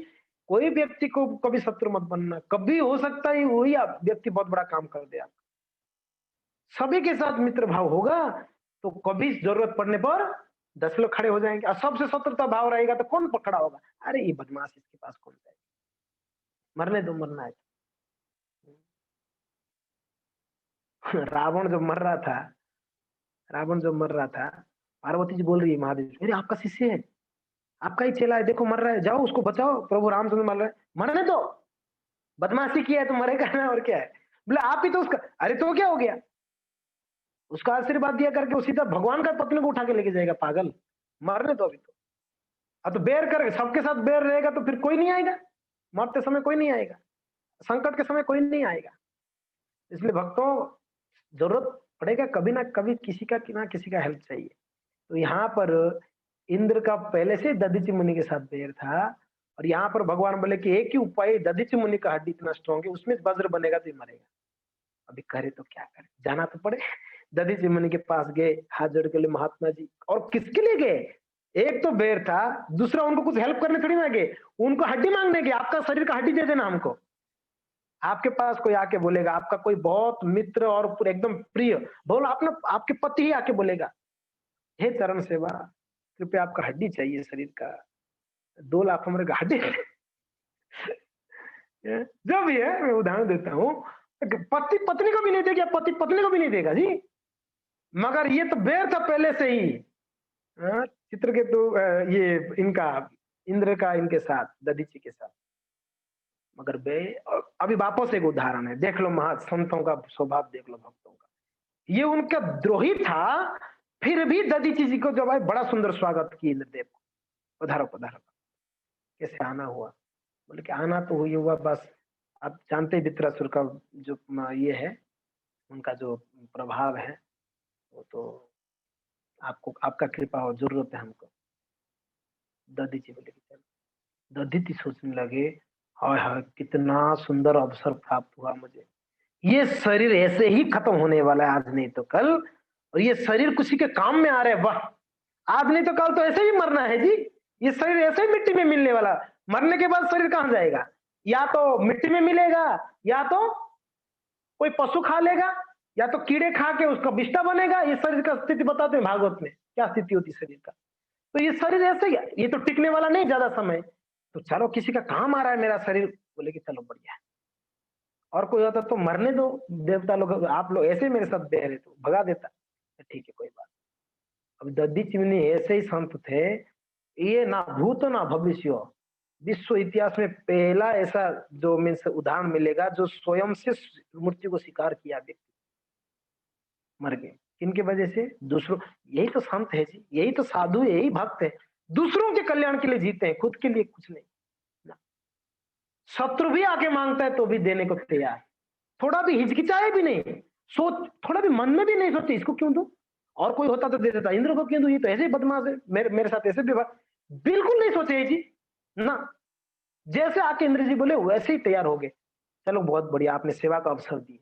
कोई व्यक्ति को कभी शत्रु मत बनना, कभी हो सकता है वही आप व्यक्ति बहुत बड़ा काम कर दे। आप सभी के साथ मित्र भाव होगा तो कभी जरूरत पड़ने पर 10 लोग खड़े हो जाएंगे, और सबसे शत्रुता भाव रहेगा तो कौन खड़ा होगा, अरे ये बदमाश, इसके पास कौन जाएगा, मरने दो, मरना है। रावण जब मर रहा था, पार्वती जी बोल रही है महादेव, अरे आपका शिष्य है, आपका ही चेला है, देखो मर रहा है, जाओ उसको बचाओ, प्रभु रामचंद्र मर रहा है, मरने दो, बदमाशी किया है तो मरेगा ना, और क्या है। बोले आप ही तो उसका, अरे तो क्या हो गया, उसका आशीर्वाद दिया करके वो सीधा भगवान का पत्नी को उठा के लेके जाएगा, पागल, मरने दो अभी तो। अब तो बेर कर, सबके साथ बेर रहेगा तो फिर कोई नहीं आएगा, मरते समय कोई नहीं आएगा, संकट के समय कोई नहीं आएगा। इसलिए भक्तों, जरूरत पड़ेगा कभी ना कभी किसी का हेल्प चाहिए। तो यहाँ पर इंद्र का पहले से दधीचि मुनि के साथ बैर था, और यहाँ पर भगवान बोले कि एक ही उपाय, दधीचि मुनि का हड्डी इतना स्ट्रॉन्ग है, उसमें वज्र बनेगा तो मरेगा। अभी करे तो क्या करे, जाना तो पड़े। दधीचि मुनि के पास गए, हाथ जोड़ के लिए महात्मा जी, और किसके लिए गए, एक तो बेर था, दूसरा उनको कुछ हेल्प करने थोड़ी ना गए, उनको हड्डी मांगने गए, आपका शरीर का हड्डी दे देना हमको। आपके पास कोई आके बोलेगा, आपका कोई बहुत मित्र और पूरे एकदम प्रिय, बोलो आप ना, आपके पति ही आके बोलेगा, हे चरण सेवा, कृपया आपका हड्डी चाहिए शरीर का, 2 लाख हमारे का हड्डी जो भी है, मैं उदाहरण देता हूँ, पति पत्नी को भी नहीं देगा, पति पत्नी को भी नहीं देगा जी। मगर ये तो बेर था पहले से ही। चित्रकेतु ये इनका इंद्र का इनके साथ, दधीची के साथ। मगर बे अभी वापस एक उदाहरण है, देख लो संतों का स्वभाव, देख लो भक्तों का। ये उनका द्रोही था, फिर भी दधीची जी को जब आए बड़ा सुंदर स्वागत किया इंद्रदेव को, पधारो पधारो। कैसे आना हुआ? बोले कि आना तो हुई हुआ, बस आप जानते वित्रासुर का जो ये है, उनका जो प्रभाव है, वो तो आपको, आपका कृपा हो, जरूरत है हमको। दधीची बोले कि चलो। दधीची सोचने लगे, हाय हाय कितना सुंदर अवसर प्राप्त हुआ मुझे, ये शरीर ऐसे ही खत्म होने वाला है, आज नहीं तो कल, और ये शरीर किसी के काम में आ रहा है, वाह, आज नहीं तो कल तो ऐसे ही मरना है जी, ये शरीर ऐसे ही मिट्टी में मिलने वाला, मरने के बाद शरीर कहां जाएगा? या तो मिट्टी में मिलेगा, या तो कोई पशु खा लेगा, या तो कीड़े खा के उसका बिष्टा बनेगा। ये शरीर का स्थिति बताते हैं भागवत में, क्या स्थिति होती है शरीर का। तो ये शरीर ऐसे ही, ये तो टिकने वाला नहीं ज्यादा समय, तो चलो किसी का काम आ रहा है मेरा शरीर, बोले कि चलो बढ़िया है। और कोई होता तो मरने दो, देवता लोग, आप लोग ऐसे मेरे साथ दे रहे, तो भगा देता, ठीक है कोई बात। अब दधीची मुनि ऐसे ही संत थे, ये ना भूत ना भविष्य, विश्व इतिहास में पहला ऐसा जो मीन्स उदाहरण मिलेगा, जो स्वयं से मृत्यु को स्वीकार किया व्यक्ति, मर गए किनके वजह से? दूसरों। यही तो संत है जी, यही तो साधु, यही भक्त है, दूसरों के कल्याण के लिए जीते हैं, खुद के लिए कुछ नहीं। शत्रु भी आके मांगता है तो भी देने को तैयार, थोड़ा भी हिचकिचाए भी नहीं, सोच थोड़ा भी मन में भी नहीं सोचते इसको क्यों दूं, और कोई होता तो दे देता, इंद्र को क्यों दूं, ये तो ऐसे ही बदमाश है, मेरे साथ ऐसे व्यवहार, बिल्कुल नहीं सोचे जी ना। जैसे आके इंद्र जी बोले वैसे ही तैयार हो गए, चलो बहुत बढ़िया, आपने सेवा का अवसर दी।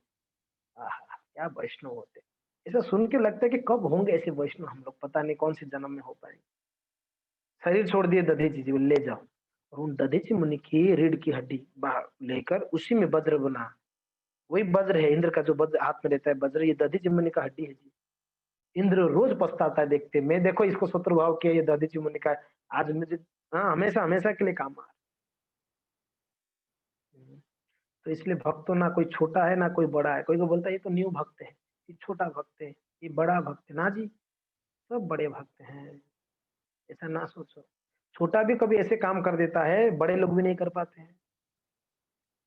क्या वैष्णव होते, ऐसा सुन के लगता है कि कब होंगे ऐसे वैष्णव हम लोग, पता नहीं कौन से जन्म में हो पाएंगे। शरीर छोड़ दिए दधीची जी, ले जाओ, और उन दधीची मुनि की रीढ़ की हड्डी लेकर उसी में वज्र बना, वही वज्र है इंद्र का, जो वज्र हाथ में रहता है वज्र, ये दधीची मुनि का हड्डी है जी। इंद्र रोज पछताता है देखते, मैं देखो इसको शत्रु भाव किया, ये दधीची मुनि का आज मुझे, हाँ, हमेशा हमेशा के लिए काम आ। तो इसलिए भक्त तो ना कोई छोटा है ना कोई बड़ा है, कोई को बोलता है ये तो न्यू भक्त है, ये छोटा भक्त है, ये बड़ा भक्त है, ना जी, सब बड़े भक्त हैं, ऐसा ना सोचो। छोटा भी कभी ऐसे काम कर देता है, बड़े लोग भी नहीं कर पाते हैं।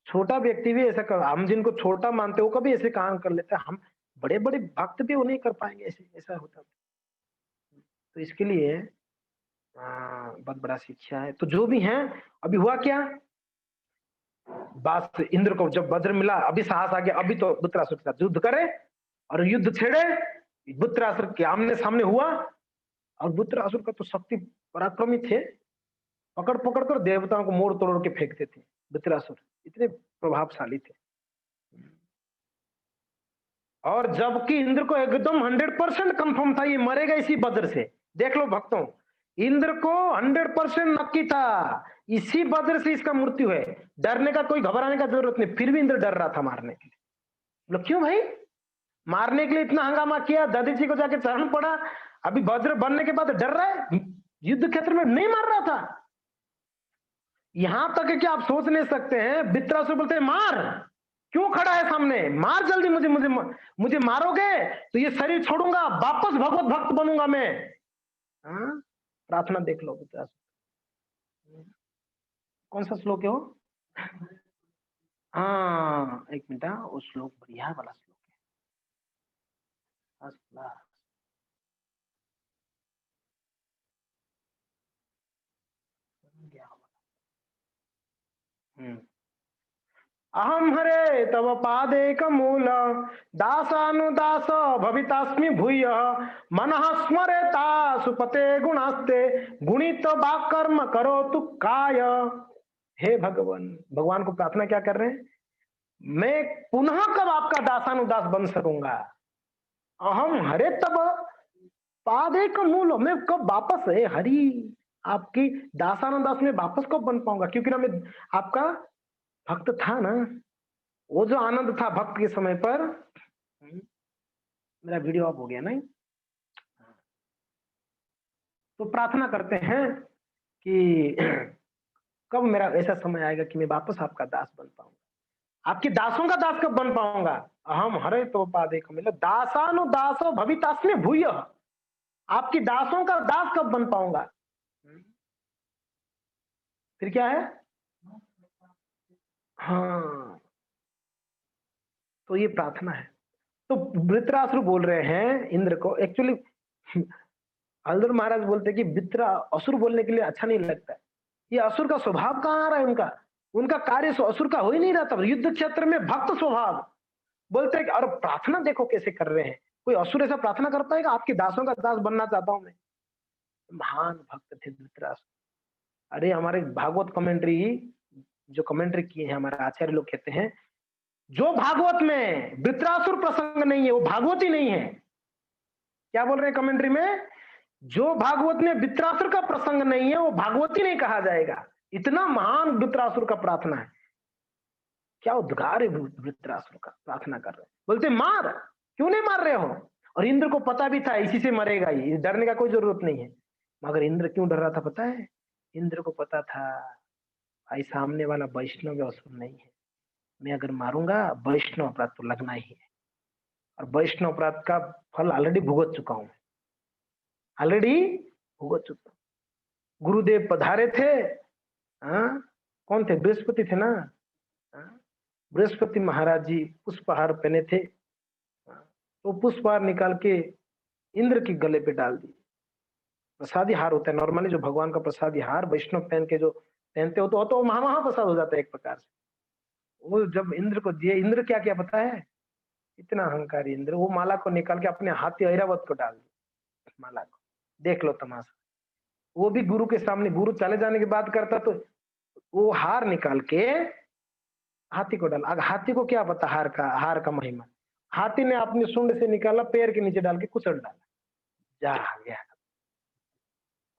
छोटा व्यक्ति भी ऐसा कर, हम जिनको छोटा मानते हो कभी ऐसे काम कर लेता है, हम बड़े बड़े भक्त भी वो नहीं कर पाएंगे, ऐसे ऐसा होता। तो इसके लिए बहुत बड़ा शिक्षा है। तो जो भी है, अभी हुआ क्या, बात इंद्र को जब वज्र मिला, अभी साहस आ गया, अभी तो वृत्रासुर के साथ युद्ध करे, और युद्ध छेड़े, वृत्रासुर के आमने सामने हुआ, और वृत्रासुर का तो शक्ति पराक्रमी थे, पकड़ पकड़ कर देवताओं को मोड़ तोड़ के फेंकते थे, वृत्रासुर इतने प्रभावशाली थे। और जबकि इंद्र को एकदम 100% कंफर्म था ये मरेगा इसी वज्र से, देख लो भक्तों, इंद्र को 100% नक्की था इसी वज्र से इसका मृत्यु है, डरने का कोई, घबराने का जरूरत नहीं, फिर भी इंद्र डर रहा था मारने के लिए। बोलो क्यों भाई, मारने के लिए इतना हंगामा किया, दधीची को जाके चरण पड़ा, अभी वज्र बनने के बाद डर रहा है, युद्ध क्षेत्र में नहीं मार रहा था। यहां तक है कि आप सोच नहीं सकते हैं, वृत्रासुर बोलते हैं मार, क्यों खड़ा है सामने, मार जल्दी, मुझे मुझे मुझे मारोगे तो ये शरीर छोड़ूंगा, वापस भगवत भक्त बनूंगा मैं। प्रार्थना देख लो वृत्रासुर, कौन सा श्लोक है वो? हाँ एक मिनट, वो श्लोक बढ़िया वाला श्लोक है, अहम हरे तव पादेक मूल दासानुदास भवितास्मि भूय मनः स्मरेता सुपते गुणास्ते गुणित कर्म करो तु काय। हे भगवान, भगवान को प्रार्थना क्या कर रहे हैं, मैं पुनः कब आपका दासानुदास बन सकूंगा। अहम हरे तब पादेकं मूलम्, मैं कब वापस हे हरि आपकी दासानुदास दास में वापस कब बन पाऊंगा, क्योंकि ना मैं आपका भक्त था ना, वो जो आनंद था भक्त के समय पर। मेरा वीडियो ऑफ हो गया नहीं। तो प्रार्थना करते हैं कि कब मेरा ऐसा समय आएगा कि मैं वापस आपका दास बन पाऊंगा, आपके दासों का दास कब बन पाऊंगा। अहम हरे तो पादेकं मतलब दासानुदासो भवितास्मि भूयः, आपकी दासों का दास कब बन पाऊंगा। फिर क्या है, हाँ, तो ये प्रार्थना है। तो वृत्रासुर बोल रहे हैं इंद्र को, एक्चुअली हल्दर महाराज बोलते हैं कि वित्रा असुर बोलने के लिए अच्छा नहीं लगता है, ये असुर का स्वभाव कहाँ आ रहा है, उनका उनका कार्य असुर का हो ही नहीं रहा था। युद्ध क्षेत्र में भक्त स्वभाव बोलते हैं कि, और प्रार्थना देखो कैसे कर रहे हैं, कोई असुर ऐसा प्रार्थना कर पाएगा, आपके दासों का दास बनना चाहता हूं मैं। महान भक्त थे वृत्रासुर। अरे हमारे भागवत कमेंट्री जो कमेंट्री किए हैं हमारे आचार्य लोग कहते हैं, जो भागवत में वृत्रासुर प्रसंग नहीं है वो भागवत ही नहीं है। क्या बोल रहे हैं कमेंट्री में, जो भागवत में वृत्रासुर का प्रसंग नहीं है वो भागवत ही नहीं कहा जाएगा। इतना महान वृत्रासुर का प्रार्थना है, क्या उद्गार है वृत्रासुर का, प्रार्थना कर रहे हैं, बोलते मार, क्यों नहीं मार रहे हो। और इंद्र को पता भी था इसी से मरेगा, ये डरने का कोई जरूरत नहीं है। मगर इंद्र क्यों डर रहा था पता है, इंद्र को पता था भाई सामने वाला वैष्णव असुर नहीं है, मैं अगर मारूंगा वैष्णव अपराध तो लगना ही है, और वैष्णव अपराध का फल ऑलरेडी भुगत चुका हूं, ऑलरेडी भुगत चुका। गुरुदेव पधारे थे, हाँ, कौन थे, बृहस्पति थे ना, बृहस्पति महाराज जी पुष्पहार पहने थे, तो पुष्पहार निकाल के इंद्र के गले पे डाल दिए। प्रसादी हार होता है नॉर्मली, जो भगवान का प्रसादी हार वैष्णव पहन के जो पहनते हो तो महाप्रसाद हो जाता है एक प्रकार से। वो जब इंद्र को दिए, इंद्र क्या क्या पता है, इतना अहंकारी इंद्र, वो माला को निकाल के अपने हाथी ऐरावत को डाल दिया माला को। देख लो तमाशा, वो भी गुरु के सामने, गुरु चले जाने की बात करता तो वो हार निकाल के हाथी को डाला। अब हाथी को क्या पता हार का महिमा, हाथी ने अपने सूंड से निकाला, पैर के नीचे डाल के कुचल डाला, जा गया।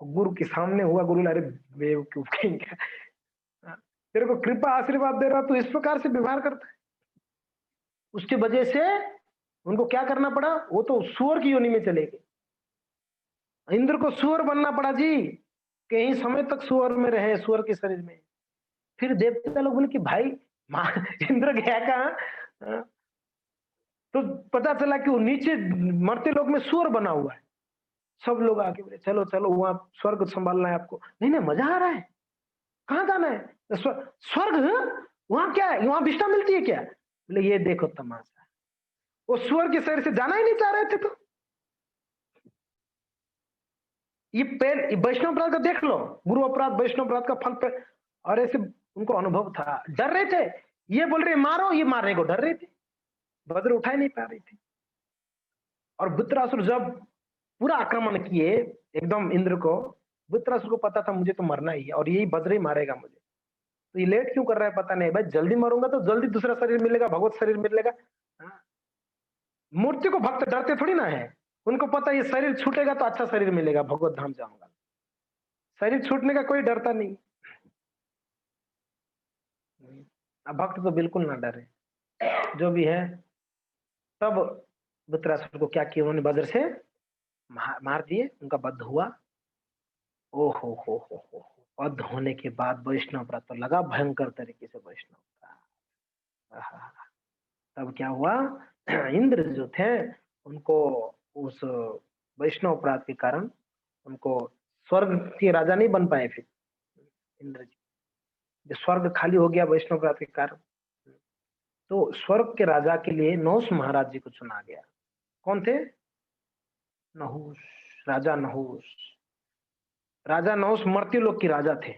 गुरु के सामने हुआ, गुरु अरे बेवकूफ कहीं का, तेरे को कृपा आशीर्वाद दे रहा, तू इस प्रकार से व्यवहार करता है। उसकी वजह से उनको क्या करना पड़ा, वो तो सुअर की योनि में चले गए। इंद्र को सुअर बनना पड़ा जी, कहीं समय तक सुअर में रहे, सुअर के शरीर में। फिर देवता लोग बोले कि भाई इंद्र गया कहाँ, तो पता चला कि वो नीचे मरते लोग में सुअर बना हुआ है। सब लोग आके बोले चलो चलो वहां स्वर्ग संभालना है आपको। नहीं नहीं मजा आ रहा है, कहाँ जाना है, स्वर्ग, वहां क्या है, वहां विष्ठा मिलती है क्या। बोले ये देखो तमाशा, वो स्वर्ग के शरीर से जाना ही नहीं चाह रहे थे। तो ये वैष्णव अपराध का देख लो, गुरु अपराध वैष्णव अपराध का फल पे, और ऐसे उनको अनुभव था, डर रहे थे। ये बोल रहे मारो, ये मारने को डर रहे थे, वज्र उठा ही नहीं पा रही थी। और वृत्रासुर जब पूरा आक्रमण किए एकदम इंद्र को, वृत्रासुर को पता था मुझे तो मरना ही है और यही वज्र ही मारेगा मुझे, तो ये लेट क्यों कर रहा है पता नहीं। भाई जल्दी मरूंगा तो जल्दी दूसरा शरीर मिलेगा, भगवत शरीर मिलेगा। मूर्ति को भक्त डरते थोड़ी ना है, उनको पता ये शरीर छूटेगा तो अच्छा शरीर मिलेगा, भगवत धाम जाऊंगा। शरीर छूटने का कोई डरता नहीं। अब भक्त तो बिल्कुल ना डरे, जो भी है। तब वृत्रासुर को क्या किया उन्होंने, वज्र से मार दिए, उनका वध हुआ। ओ हो, वध होने के बाद वैष्णव व्रत तो लगा भयंकर तरीके से वैष्णव का। तब क्या हुआ, इंद्र जो थे उनको उस वैष्णव अपराध के कारण उनको स्वर्ग के राजा नहीं बन पाए। फिर इंद्र जी, जो स्वर्ग खाली हो गया वैष्णव अपराध के कारण, तो स्वर्ग के राजा के लिए नहुष महाराज जी को चुना गया। कौन थे, नहुष, राजा नहुष। राजा नहुष मर्त्य लोक के राजा थे,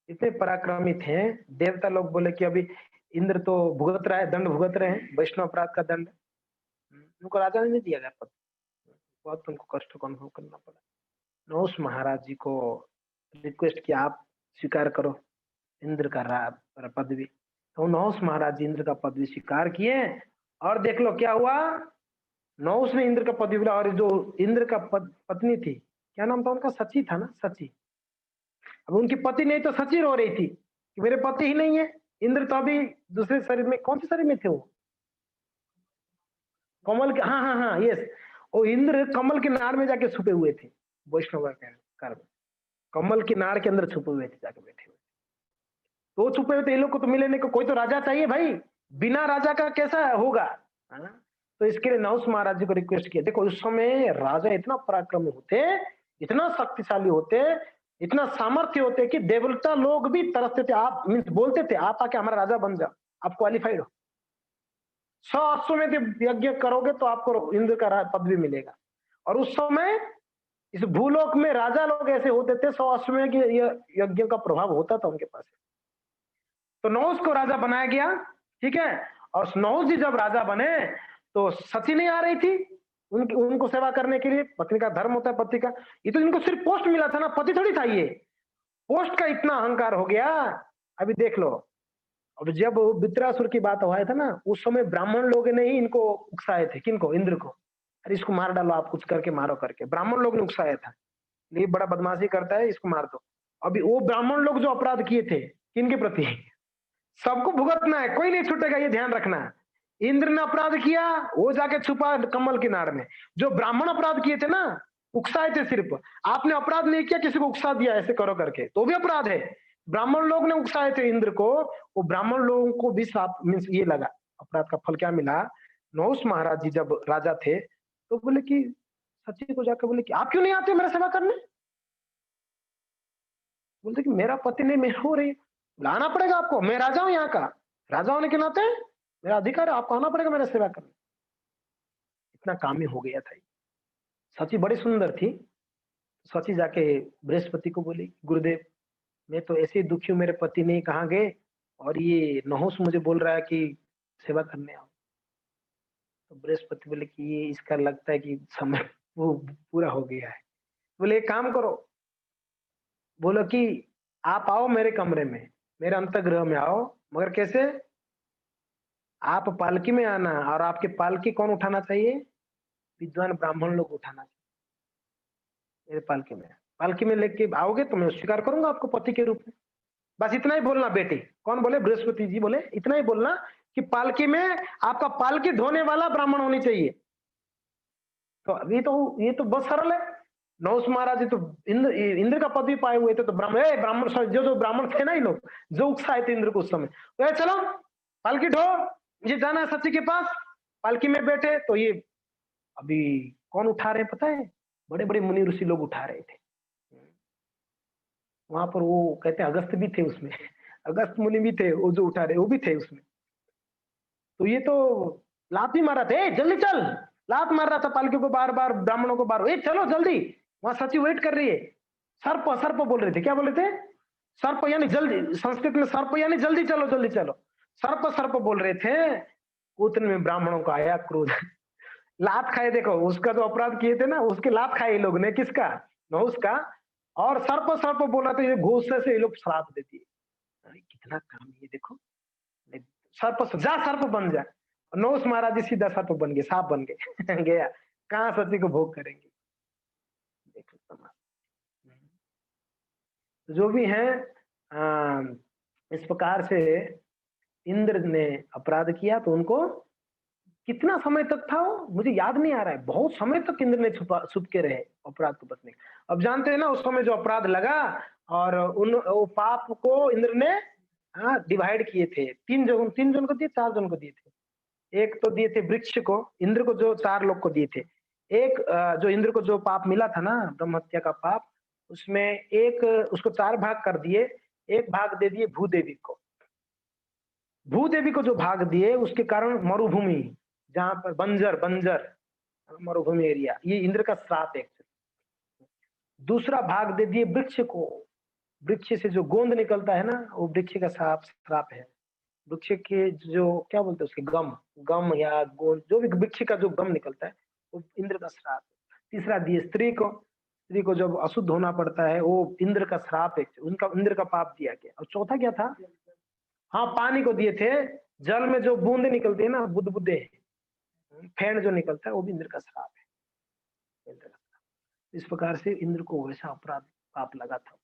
इतने पराक्रमी थे। देवता लोग बोले कि अभी इंद्र तो भुगत रहा है, दंड भुगत रहे हैं, वैष्णव अपराध का दंड, उनको राजा ने नहीं दिया गया पद, बहुत उनको कष्ट को अनुभव करना पड़ा। नहुष महाराज जी को रिक्वेस्ट किया आप स्वीकार करो इंद्र का पदवी, तो नहुष महाराज जी इंद्र का पदवी स्वीकार किए। और देख लो क्या हुआ, नहुस ने इंद्र का पद भी बोला, और जो इंद्र का पत्नी थी, क्या नाम था उनका, सची था ना, सची। अब उनकी पति नहीं तो सची रो रही थी कि मेरे पति ही नहीं है। इंद्र तो अभी दूसरे शरीर में, कौन से शरीर में थे वो, कमल के, हाँ हाँ हाँ, यस, वो इंद्र कमल के नाड़ में जाके छुपे हुए थे, वैष्णव काल में कमल की नाड़ के अंदर छुपे हुए थे, जाके बैठे हुए। तो छुपे हुए थे, इन लोग को तो मिलने को कोई तो राजा चाहिए भाई, बिना राजा का कैसा होगा, हाँ? तो इसके लिए नहुस महाराज जी को रिक्वेस्ट किया। देखो उस समय राजा इतना पराक्रमी होते, इतना शक्तिशाली होते, इतना सामर्थ्य होते कि देवता लोग भी तरसते थे, आप मीन्स बोलते थे आप आके हमारा राजा बन जाओ, आप क्वालिफाइड हो, 100 अश्वमेध यज्ञ करोगे तो आपको इंद्र का पद भी मिलेगा। और उस समय इस भूलोक में राजा लोग ऐसे होते थे, 100 अश्वमेध यज्ञ का प्रभाव होता था उनके पास। तो नहुस को राजा बनाया गया, ठीक है। और नहुस जी जब राजा बने तो सती नहीं आ रही थी उनको सेवा करने के लिए, पत्नी का धर्म होता है पति का, ये तो इनको सिर्फ पोस्ट मिला था ना, पति थोड़ी था ये, पोस्ट का इतना अहंकार हो गया। अभी देख लो, अब जब वित्रासुर की बात हुआ था ना, उस समय ब्राह्मण लोग ने ही इनको उकसाए थे, किनको, इंद्र को, अरे इसको मार डालो, आप कुछ करके मारो करके, ब्राह्मण लोग ने उकसाया था, ये बड़ा बदमाशी करता है, इसको मार दो। अभी वो ब्राह्मण लोग जो अपराध किए थे किनके प्रति, सबको भुगतना है, कोई नहीं छूटेगा, ये ध्यान रखना। इंद्र ने अपराध किया, वो जाके छुपा कमल किनार में। जो ब्राह्मण अपराध किए थे ना, उकसाए थे, सिर्फ आपने अपराध नहीं किया, किसी को उकसा दिया ऐसे करो करके, तो भी अपराध है। ब्राह्मण लोग ने उकसाए थे इंद्र को, वो ब्राह्मण लोगों को भी साफ मीन्स ये लगा, अपराध का फल क्या मिला। नहुस महाराज जी जब राजा थे तो बोले कि सची को जाकर बोले कि आप क्यों नहीं आते मेरा सेवा करने, बोलते कि मेरा पति नहीं, मैं हो रही, लाना पड़ेगा आपको, मैं राजा हूं यहाँ का, राजा होने के नाते मेरा अधिकार है, आपको आना पड़ेगा मेरा सेवा करने। इतना कामी हो गया था। सची बड़ी सुंदर थी, सची जाके बृहस्पति को बोली, गुरुदेव मैं तो ऐसे ही दुखी हूँ, मेरे पति नहीं कहाँ गए, और ये नहुस मुझे बोल रहा है कि सेवा करने आओ। तो बृहस्पति बोले कि ये इसका लगता है कि समय वो पूरा हो गया है। बोले एक काम करो, बोलो कि आप आओ मेरे कमरे में, मेरे अंतर्गृह में आओ, मगर कैसे, आप पालकी में आना, और आपके पालकी कौन उठाना चाहिए, विद्वान ब्राह्मण लोग उठाना चाहिए। मेरे पालकी में लेके आओगे तो मैं स्वीकार करूंगा आपको पति के रूप में। बस इतना ही बोलना बेटी। कौन बोले, बृहस्पति जी बोले इतना ही बोलना कि पालकी में आपका पालकी ढोने वाला ब्राह्मण होनी चाहिए। तो ये तो बहुत सरल है। नहुस महाराज जी तो इंद्र का पद भी पाए हुए थे, तो ब्राह्मण जो ब्राह्मण थे ना, ये लोग जो उकसाए थे इंद्र को उस समय, तो चलो पालकी ढो, मुझे जाना है सची के पास। पालकी में बैठे तो ये अभी कौन उठा रहे हैं पता है, बड़े बड़े मुनि ऋषि लोग उठा रहे थे। वहां पर वो कहते हैं अगस्त भी थे उसमें, अगस्त मुनि भी थे, वो जो उठा रहे वो भी थे उसमें। तो ये तो लात भी मारा था, जल्दी चल, लात मार रहा था पालकी को बार बार, ब्राह्मणों को बार, चलो जल्दी, वहां सची वेट कर रही है। सर्प सर्प बोल रहे थे, क्या बोल रहे थे, सर्प यानी जल्दी, संस्कृत में सर्प यानी जल्दी चलो जल्दी चलो, सर्प सर्प बोल रहे थे। उतने में ब्राह्मणों का आया क्रोध, लात खाए, देखो उसका जो अपराध किए थे ना, उसके लात खाए लोग ने, किसका, नहुस का। और सर्प सर्प बोला तो ये गुस्से से ये लोग श्राप देती है। अरे कितना काम ये देखो, सर्प जा, सर्प बन जा। नहुस महाराज जी सीधा सर्प बन गए, सांप बन गए गया, कहाँ सती को भोग करेंगे। देखो तमाशा। जो भी है इस प्रकार से इंद्र ने अपराध किया, तो उनको कितना समय तक था वो मुझे याद नहीं आ रहा है, बहुत समय तक इंद्र ने छुप के रहे अपराध को बचने। अब जानते हैं ना उस समय जो अपराध लगा, और वो पाप को इंद्र ने डिवाइड किए थे, 3 जन को दिए, 4 जन को दिए थे। एक तो दिए थे वृक्ष को, इंद्र को जो 4 लोग को दिए थे। एक जो इंद्र को जो पाप मिला था ना, ब्रह्म हत्या का पाप, उसमें एक उसको 4 भाग कर दिए, एक भाग दे दिए भूदेवी को। भूदेवी को जो भाग दिए उसके कारण मरुभूमि, जहां पर बंजर मरुभूमि एरिया, ये इंद्र का श्राप है। दूसरा भाग दे दिए वृक्ष को, वृक्ष से जो गोंद निकलता है ना, वो वृक्ष का श्राप है। वृक्ष के जो क्या बोलते हैं उसके गम या गोंद, जो भी वृक्ष का जो गम निकलता है वो इंद्र का श्राप है। तीसरा दिए स्त्री को जब अशुद्ध होना पड़ता है, वो इंद्र का श्राप है, उनका इंद्र का पाप दिया गया। और चौथा क्या था, हाँ पानी को दिए थे, जल में जो बूंदे निकलती है ना, बुदबुदे, फैन जो निकलता है वो भी इंद्र का श्राप है। इंद्र का श्राप। इस प्रकार से इंद्र को वैसा अपराध पाप लगा था।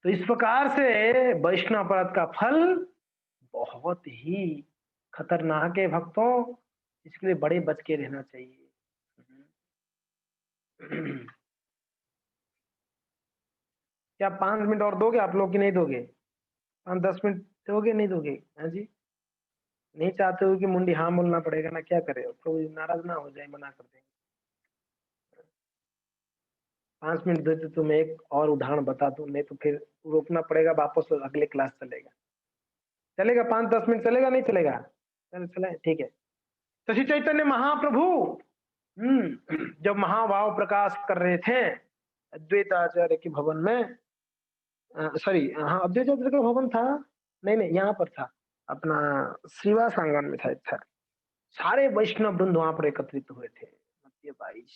तो इस प्रकार से वैष्णव अपराध का फल बहुत ही खतरनाक है भक्तों, इसके लिए बड़े बच के रहना चाहिए। क्या 5 मिनट और दोगे आप लोग कि नहीं दोगे? 5-10 मिनट दोगे नहीं दोगे? हाँ जी, नहीं चाहते हो कि मुंडी हाँ बोलना पड़ेगा ना, क्या करे तो नाराज ना हो जाए, मना कर देंगे। 5 मिनट देते तो मैं एक और उदाहरण बता दूं, नहीं तो फिर रोकना पड़ेगा, वापस अगले क्लास चलेगा। चलेगा 5-10 मिनट चलेगा नहीं चलेगा? चले ठीक है। तो श्री चैतन्य महाप्रभु जब महाभाव प्रकाश कर रहे थे अद्वैत आचार्य के भवन में, सॉरी हाँ अद्वैत आचार्य का भवन था, नहीं यहाँ पर था अपना श्रीवास आंगन में था। सारे वैष्णव वृंद वहां पर एकत्रित हुए थे। 22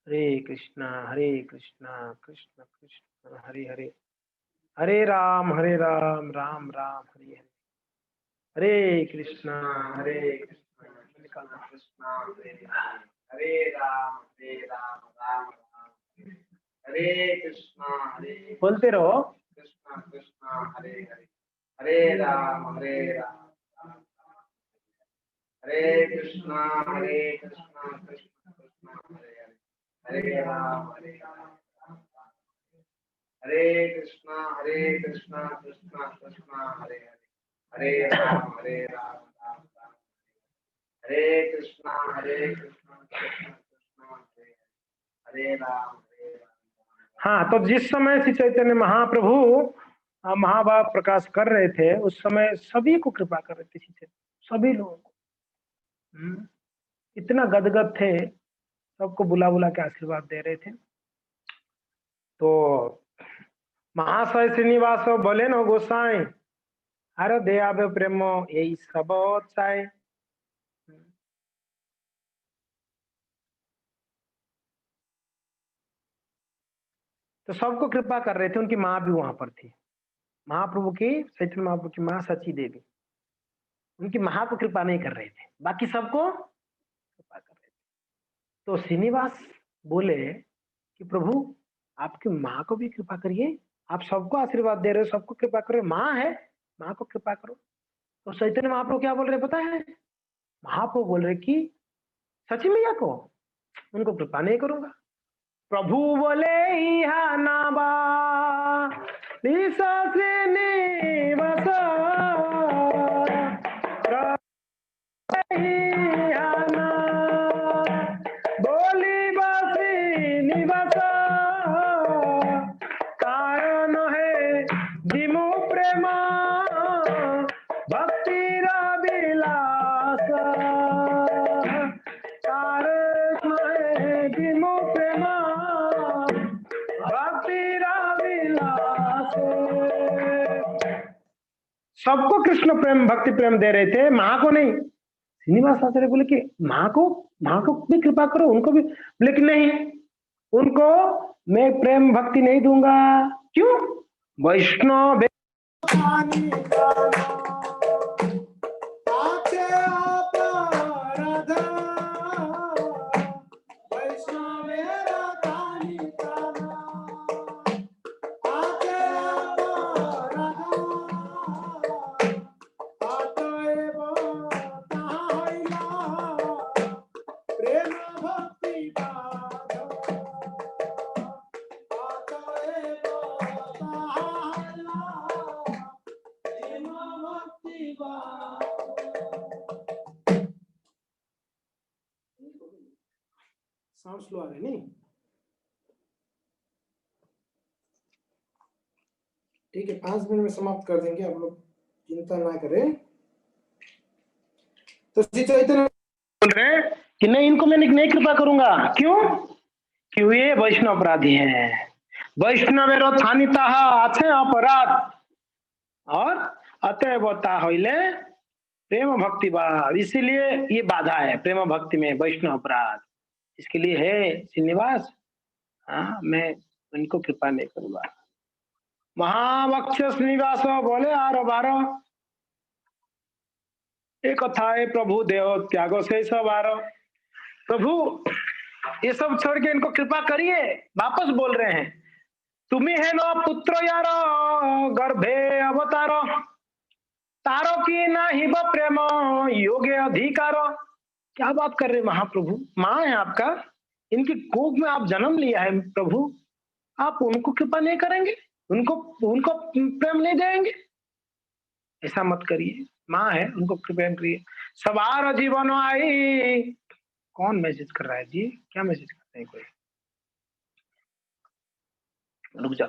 हरे कृष्णा कृष्ण कृष्ण हरे हरे, हरे राम राम राम हरे हरे, हरे कृष्णा कृष्ण हरे राम राम हरे कृष्णा बोलते रहो, कृष्णा कृष्णा हरे हरे, हरे राम हरे कृष्णा कृष्ण कृष्ण हरे हरे, हरे राम हरे कृष्णा कृष्ण कृष्ण हरे हरे, हरे राम राम हरे कृष्णा कृष्ण कृष्ण हरे राम। हाँ, तो जिस समय श्री चैतन्य महाप्रभु महाभाव प्रकाश कर रहे थे उस समय सभी को कृपा कर रहे थे, सभी लोगों को। इतना गदगद थे, सबको बुला बुला के आशीर्वाद दे रहे थे। तो महाशय श्रीनिवास बोले न गोसाई, अरे दया प्रेमो यही सब चाहे। तो सबको कृपा कर रहे थे, उनकी माँ भी वहां पर थी, महाप्रभु की, चैतन्य महाप्रभु की माँ सची देवी, उनकी माँ को कृपा नहीं कर रहे थे, बाकी सबको कृपा कर रहे थे। तो श्रीनिवास बोले कि प्रभु आपकी माँ को भी कृपा करिए, आप सबको आशीर्वाद दे रहे हो, सबको कृपा करो, माँ है, माँ को कृपा करो। तो चैतन्य महाप्रभु क्या बोल रहे पता है? महाप्रभु बोल रहे कि सची मैया को उनको कृपा नहीं करूंगा। प्रभु बोले इहा नाबा बोली बासी निवास कारण है दिमु प्रेमा भक्ति विलास, कारण है दिमु प्रेमा भक्ति विलास। सबको कृष्ण प्रेम भक्ति प्रेम दे रहे थे, माँ को नहीं। श्रीनिवास आचार्य बोले कि माँ को भी कृपा करो, उनको भी, लेकिन नहीं, उनको मैं प्रेम भक्ति नहीं दूंगा। क्यों? वैष्णव साउंड स्लो आ रहा है नहीं? ठीक है, 5 मिनट में समाप्त कर देंगे, आप लोग चिंता ना करें। तो श्री चैतन्य बोल रहे कि नहीं, इनको मैं नहीं कृपा करूंगा। क्यों? क्यों? ये वैष्णव अपराधी हैं, वैष्णव थानिता अच्छे अपराध और अतएवता होइले प्रेम भक्ति भाव, इसीलिए ये बाधा है प्रेम भक्ति में, वैष्णव अपराध। इसके लिए है श्रीनिवास, हाँ मैं इनको कृपा नहीं करूंगा। महावक्ष श्रीनिवास बोले आरो बारो, एक कथा है प्रभु देव त्यागो से सवार। प्रभु ये सब छोड़ के इनको कृपा करिए, वापस बोल रहे हैं तुम्ही है नो पुत्र यार गर्भे अवतार, तारो की नाही ब प्रेम योगे अधिकार। क्या बात कर रहे महाप्रभु, माँ है आपका, इनकी कोख में आप जन्म लिया है प्रभु, आप उनको कृपा नहीं करेंगे, उनको उनको प्रेम नहीं देंगे? ऐसा मत करिए, माँ है उनको प्रेम करिए। सवार जीवन आई, कौन मैसेज कर रहा है जी, क्या मैसेज करते हैं कोई, रुक जाओ।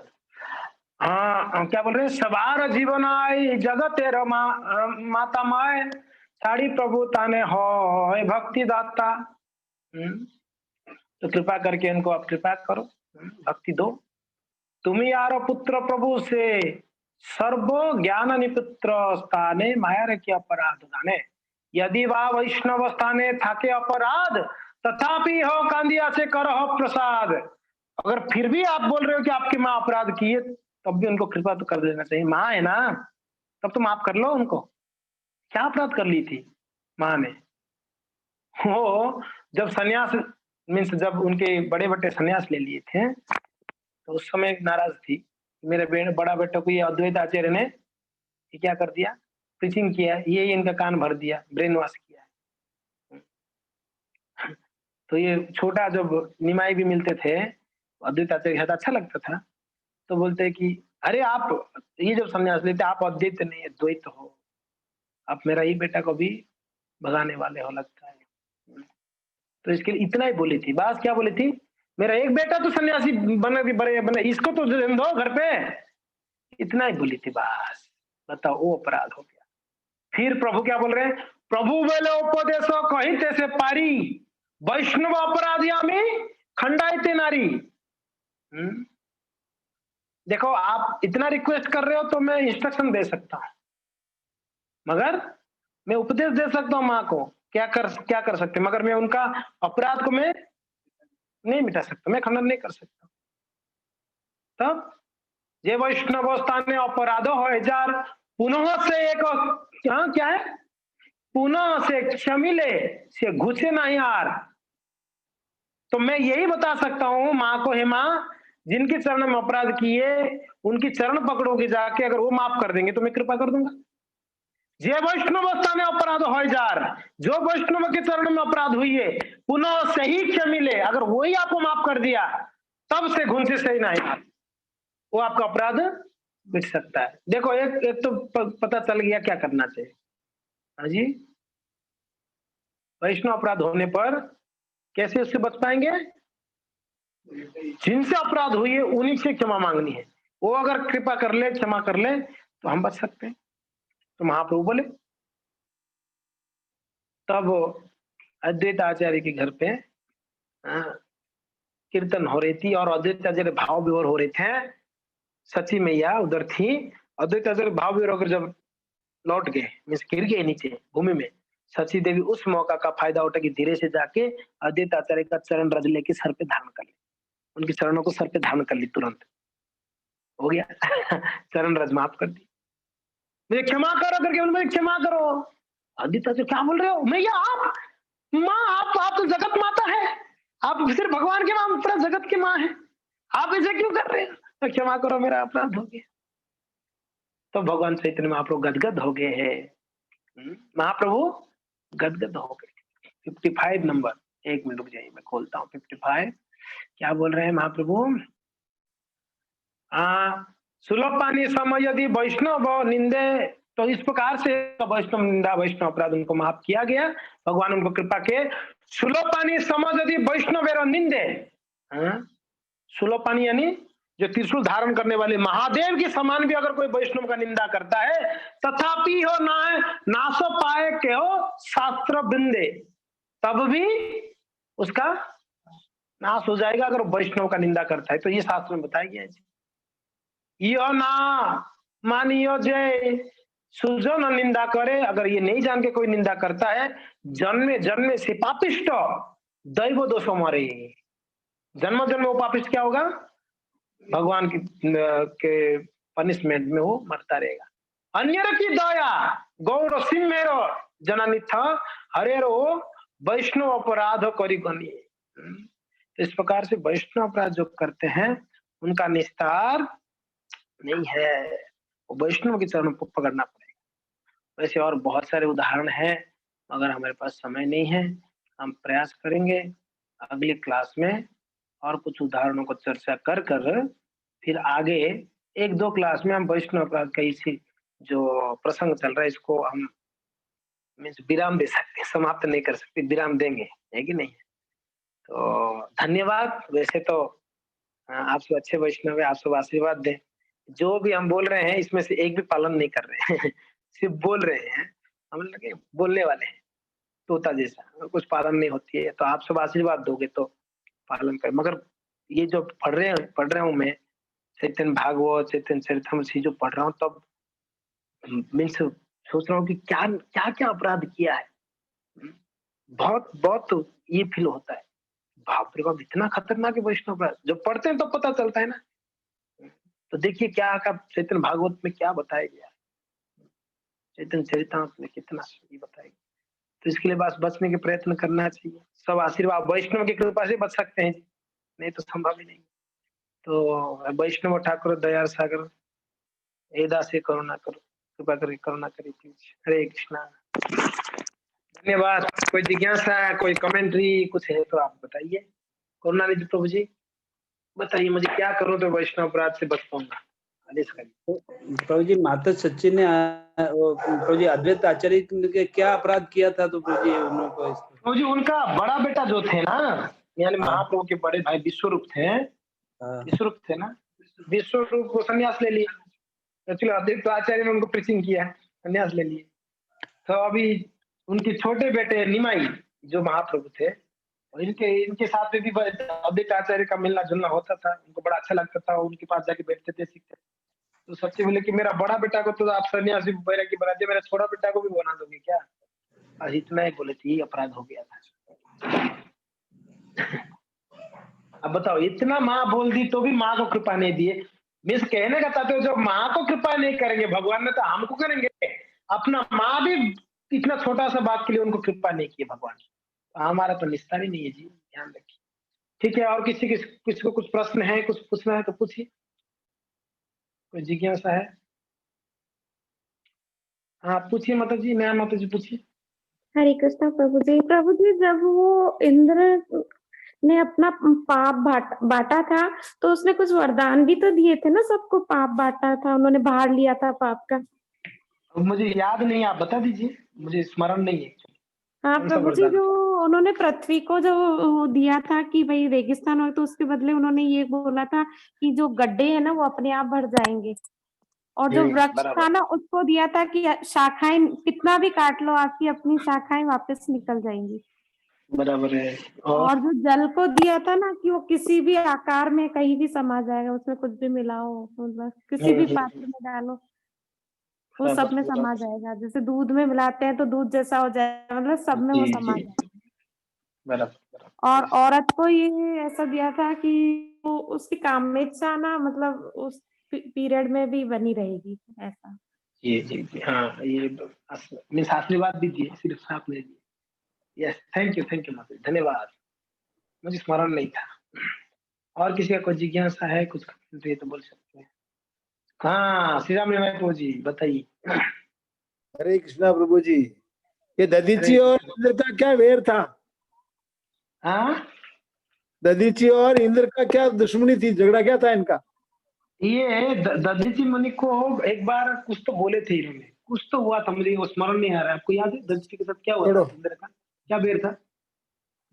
हाँ क्या बोल रहे हैं, सवार जीवन आई जगत तेरा माता माए, साड़ी प्रभु ताने हो भक्ति दाता। तो कृपा करके इनको आप कृपा करो, भक्ति दो। तुम यारो पुत्र प्रभु से सर्व ज्ञान निपुत्र स्थाने माया रखी अपराध जाने, यदि वह वैष्णव स्थाने थाके अपराध, तथापि हो कांदिया से कर हो प्रसाद। अगर फिर भी आप बोल रहे हो कि आपकी माँ अपराध किए, तब भी उनको कृपा तो कर देना चाहिए, माँ है ना, तब तो माफ कर लो उनको। क्या अपराध कर ली थी माँ ने? वो जब सन्यास मीन्स जब उनके बड़े बेटे सन्यास ले लिए थे, तो उस समय नाराज थी, मेरे बड़ा बेटा को ये अद्वैत आचार्य ने ये क्या कर दिया, प्रीचिंग किया, ये इनका कान भर दिया, ब्रेन वॉश किया। तो ये छोटा जब निमाई भी मिलते थे अद्वैत आचार्य के साथ, अच्छा लगता था, तो बोलते कि अरे आप ये जब संन्यास लेते आप अद्वैत नहीं द्वैत हो, आप मेरा ही बेटा को भी भगाने वाले हो लगता है। तो इसके लिए इतना ही बोली थी, बात क्या बोली थी, मेरा एक बेटा तो सन्यासी बने इसको तो दो घर पे, इतना ही बोली थी बस। बताओ वो अपराध हो गया। फिर प्रभु क्या बोल रहे हैं, प्रभु बोले उपदेश कहीं तैसे पारी, वैष्णव अपराधी खंडाइते नारी। देखो आप इतना रिक्वेस्ट कर रहे हो तो मैं इंस्ट्रक्शन दे सकता हूं, मगर मैं उपदेश दे सकता हूं माँ को क्या कर सकते, मगर मैं उनका अपराध को मैं नहीं मिटा सकता, मैं खंडन नहीं कर सकता। तब जे वैष्णव स्थान अपराधो हो हजार, पुनः से एक क्या है, पुनः से क्षमिले से घुसे नहीं हार। तो मैं यही बता सकता हूं माँ को, हे माँ जिनके चरण में अपराध किए उनकी चरण पकड़ोगे जाके, अगर वो माफ कर देंगे तो मैं कृपा कर दूंगा। जे वैष्णव स्थान अपराध हो जार, जो वैष्णव के चरण में अपराध हुई है पुनः से ही क्षमिले, अगर वही आपको माफ कर दिया तब से घुन से सही नहीं, वो आपका अपराध मिट सकता है। देखो एक तो पता चल गया क्या करना चाहिए। हाँ जी, वैष्णव अपराध होने पर कैसे उससे बच पाएंगे, जिनसे अपराध हुई है उन्हीं से क्षमा मांगनी है, वो अगर कृपा कर ले क्षमा कर ले तो हम बच सकते हैं। तो महाप्रभु बोले, तब अद्वैत आचार्य के घर पे कीर्तन हो रही थी और अद्वैत आचार्य भाव विभोर हो रहे थे, सची मैया उधर थी। अद्वैत आचार्य भाव विभोर होकर जब लौट गए, मीन्स गिर गए नीचे भूमि में, सची देवी उस मौका का फायदा उठा कि धीरे से जाके अद्वैत आचार्य का चरण रज लेके सर पे धारण कर ली, उनके चरणों को सर पे धारण कर ली, तुरंत हो गया चरण रज माफ कर दी, मुझे क्षमा करो करके मुझे क्षमा करो। अद्वैत आचार्य क्या बोल रहे हो मैया, आप माँ, आप तो जगत माता है, आप सिर्फ भगवान के माँ, पूरा जगत की माँ है, आप ऐसे क्यों कर रहे हैं, क्षमा करो मेरा अपराध हो गया। तो भगवान चैतन्य महाप्रभु गदगद हो गए हैं, महाप्रभु गदगद हो गए। 55 नंबर, एक मिनट रुक जाइए मैं खोलता हूँ 55, क्या बोल रहे हैं महाप्रभु, सुलभ पानी समय यदि वैष्णव निंदे, तो इस प्रकार से वैष्णव निंदा वैष्णव अपराध उनको माफ किया गया, भगवान उनको कृपा के। सुलभ पानी समझ यदि वैष्णव निंदे, सुलभ पानी यानी जो त्रिशूल धारण करने वाले महादेव के समान भी अगर कोई वैष्णव का निंदा करता है, तथापि हो नासो पाए के हो शास्त्र बिंदे, तब भी उसका नाश हो जाएगा अगर वैष्णव का निंदा करता है। तो ये शास्त्र में बताया गया है, यो ना मानियो जय सुजो न निंदा करे, अगर ये नहीं जान के कोई निंदा करता है, जन्मे जन्मे से पापिष्ट दैव दोषो मारे, जन्म जन्म वो पापिष्ट क्या होगा, भगवान के पनिशमेंट में वो मरता रहेगा। अन्य की दया गौर सिंह मेरो जननी था हरेरो वैष्णव अपराध करी गनी। तो इस प्रकार से वैष्णव अपराध जो करते हैं उनका निस्तार नहीं है, वो वैष्णव के चरणों को पकड़ना पड़ेगा। वैसे और बहुत सारे उदाहरण हैं, मगर हमारे पास समय नहीं है। हम प्रयास करेंगे अगली क्लास में और कुछ उदाहरणों को चर्चा कर फिर आगे 1-2 क्लास में हम वैष्णव अपराध का इसी जो प्रसंग चल रहा है इसको हम मीन्स विराम दे सकते हैं, समाप्त नहीं कर सकते, विराम देंगे, है कि नहीं? तो धन्यवाद। वैसे तो आप सब अच्छे वैष्णव हैं, आप सब आशीर्वाद दें। जो भी हम बोल रहे हैं इसमें से एक भी पालन नहीं कर रहे हैं सिर्फ बोल रहे हैं, हम लगे बोलने वाले हैं तोता जैसा, कुछ पालन नहीं होती है। तो आप सब आशीर्वाद दोगे तो पालन कर। मगर ये जो पढ़ रहा हूँ मैं चैतन्य भागवत, चैतन्य चरितमृत जो पढ़ रहा हूँ तब मीन्स सोच रहा हूँ कि क्या क्या क्या अपराध किया है। बहुत बहुत ये फील होता है, बाप रे बाप इतना खतरनाक है वैष्णव अपराध। जब पढ़ते हैं तो पता चलता है ना। तो देखिए क्या का चैतन्य भागवत में क्या बताया गया, चैतन्य चरितमृत में कितना ये बताया गया। तो इसके लिए बस बचने के प्रयत्न करना चाहिए। सब आशीर्वाद वैष्णव की कृपा से बच सकते हैं, नहीं तो संभव ही नहीं। तो वैष्णव ठाकुर दयाल सागर एदा से करुणा करो, कृपा करके करुणा करिए प्लीज। हरे कृष्णा। धन्यवाद। कोई जिज्ञासा, कोई कमेंट्री कुछ है तो आप बताइए। करुणानिधि प्रभु जी बताइए, मुझे क्या करूं तो वैष्णव अपराध से बच पाऊंगा? आदेश करिए। प्रभु जी माता सच्ची ने प्रभु जी अद्वैत आचार्य के क्या अपराध किया था तो प्रभु जी उनको प्रभु जी उनका बड़ा बेटा जो थे ना, यानी महाप्रभु के बड़े भाई विश्वरूप थे, विश्वरूप थे ना, विश्वरूप को संन्यास ले लिया। एक्चुअली अद्वैत आचार्य ने उनको प्रीचिंग किया, संन्यास ले लिए। तो अभी उनके छोटे बेटे निमाई जो महाप्रभु थे, और इनके साथ में भी अद्वैत आचार्य का मिलना जुलना होता था, उनको बड़ा अच्छा लगता था, उनके पास जाके बैठते थे, सीखते। तो सबसे बोले कि मेरा बड़ा बेटा को तो आप सन्यासी बैरागी बना दिया, मेरा छोटा बेटा को भी बना दोगे क्या? और इतना ही बोले थे, ये अपराध हो गया था। अब बताओ, इतना माँ बोल दी तो भी माँ को कृपा नहीं दिए। मिस कहने का तात्पर्य जब माँ को कृपा नहीं करेंगे भगवान ने तो हमको करेंगे। अपना माँ भी इतना छोटा सा बात के लिए उनको कृपा नहीं की भगवान। हमारा तो निस्तार ही नहीं है जी, ध्यान रखिए। ठीक है, और किसी को कुछ प्रश्न है, कुछ पूछना है तो पूछिए, कोई जिज्ञासा है? हाँ पूछिए माता जी, नया माता जी पूछिए। हरे कृष्णा प्रभु जी। प्रभु जी जब वो इंद्र ने अपना पाप बांटा था तो उसने कुछ वरदान भी तो दिए थे ना, सबको पाप बांटा था, उन्होंने भार लिया था पाप का। अब मुझे याद नहीं, आप बता दीजिए, मुझे स्मरण नहीं है। हाँ प्रभु जी, जो उन्होंने पृथ्वी को जो दिया था कि भाई रेगिस्तान हो, तो उसके बदले उन्होंने ये बोला था कि जो गड्ढे हैं ना वो अपने आप भर जाएंगे। और जो वृक्ष था ना उसको दिया था कि शाखाएं कितना भी काट लो आपकी अपनी शाखाएं वापस निकल जाएंगी। बराबर है। और जो जल को दिया था ना कि वो किसी भी आकार में कहीं भी समा जाएगा, उसमें कुछ भी मिलाओ, मतलब किसी भी पात्र में डालो वो सब में समा जाएगा। जैसे दूध में मिलाते हैं तो दूध जैसा हो जाएगा, मतलब सब में वो समा जाएगा। और औरत को ये ऐसा दिया था कि वो उसकी कामेच्छा ना मतलब उस पीरियड में भी बनी रहेगी, ऐसा। जी हाँ, ये मीन्स आशीर्वाद दीजिए, सिर्फ साथ नहीं दिए। यस, थैंक यू माता, धन्यवाद। मुझे स्मरण नहीं था। और किसी का कोई जिज्ञासा है, कुछ तो बोल सकते हैं। हाँ श्री राम प्रभु जी बताइए। हरे कृष्णा प्रभु जी, ये दधीची और इंद्र का क्या वेर था? हाँ, दधीची और इंद्र का क्या दुश्मनी थी, झगड़ा क्या था इनका? ये दधीची मुनि को एक बार कुछ तो बोले थे इन्होंने, कुछ तो हुआ था, मुझे वो स्मरण नहीं आ रहा है। आपको याद है दधीची के साथ क्या हुआ था? इंद्र का क्या वेर था,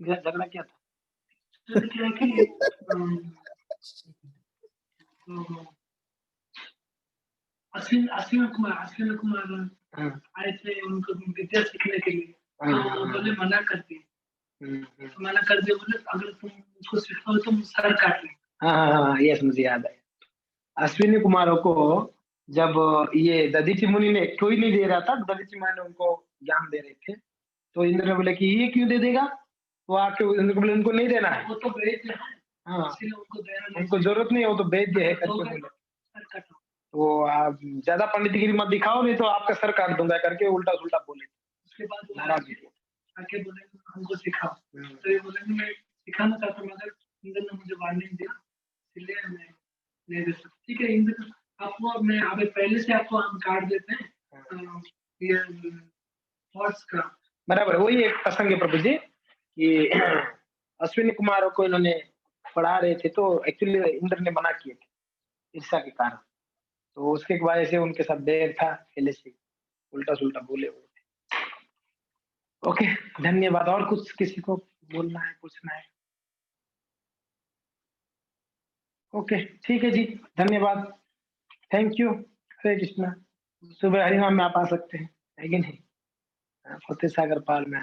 झगड़ा क्या था? अश्विन कुमार आए थे उनको विद्या सीखने के लिए, तो बोले मना कर दिए। मना कर दिए, बोले अगर तुम उसको सिखाओ तो सर काट ले। हाँ यस, मुझे याद है। अश्विनी कुमारों को जब ये दधीची मुनि ने कोई नहीं दे रहा था, दधीची मुनि ने उनको ज्ञान दे रहे थे, तो इंद्र ने बोले कि ये क्यों दे देगा? वो आके इंद्र बोले उनको नहीं देना है, वो तो वैद्य है। हाँ, उनको जरूरत नहीं है, वो तो वैद्य है करके बोले। वो आप ज्यादा पंडितगिरी मत दिखाओ, नहीं तो आपका सर काट दूंगा करके उल्टा सुल्टा बोले। उसके बाद वो नाराज आके बोले हमको सिखाओ, तो ये बोले मैं सिखाना चाहता हूँ मगर इंद्र ने मुझे वार्निंग दिया, इसलिए मैं नहीं दे सकता। ठीक है इंद्र, आपको मैं अभी पहले से आपको हम कार्ड देते हैं ये थॉट्स का। बराबर, वही एक प्रसंग है प्रभु जी कि अश्विनी कुमार को इन्होंने पढ़ा रहे थे तो एक्चुअली इंद्र ने मना किए थे ईर्ष्या के कारण, तो उसके वजह से उनके साथ बैर था, पहले से उल्टा सुल्टा बोले हुए थे। ओके, धन्यवाद। और कुछ किसी को बोलना है, पूछना है? ओके, ठीक है जी, धन्यवाद, थैंक यू। हरे कृष्णा। सुबह हरिनाम में आप आ सकते हैं, है कि नहीं? फतेह सागर पाल में।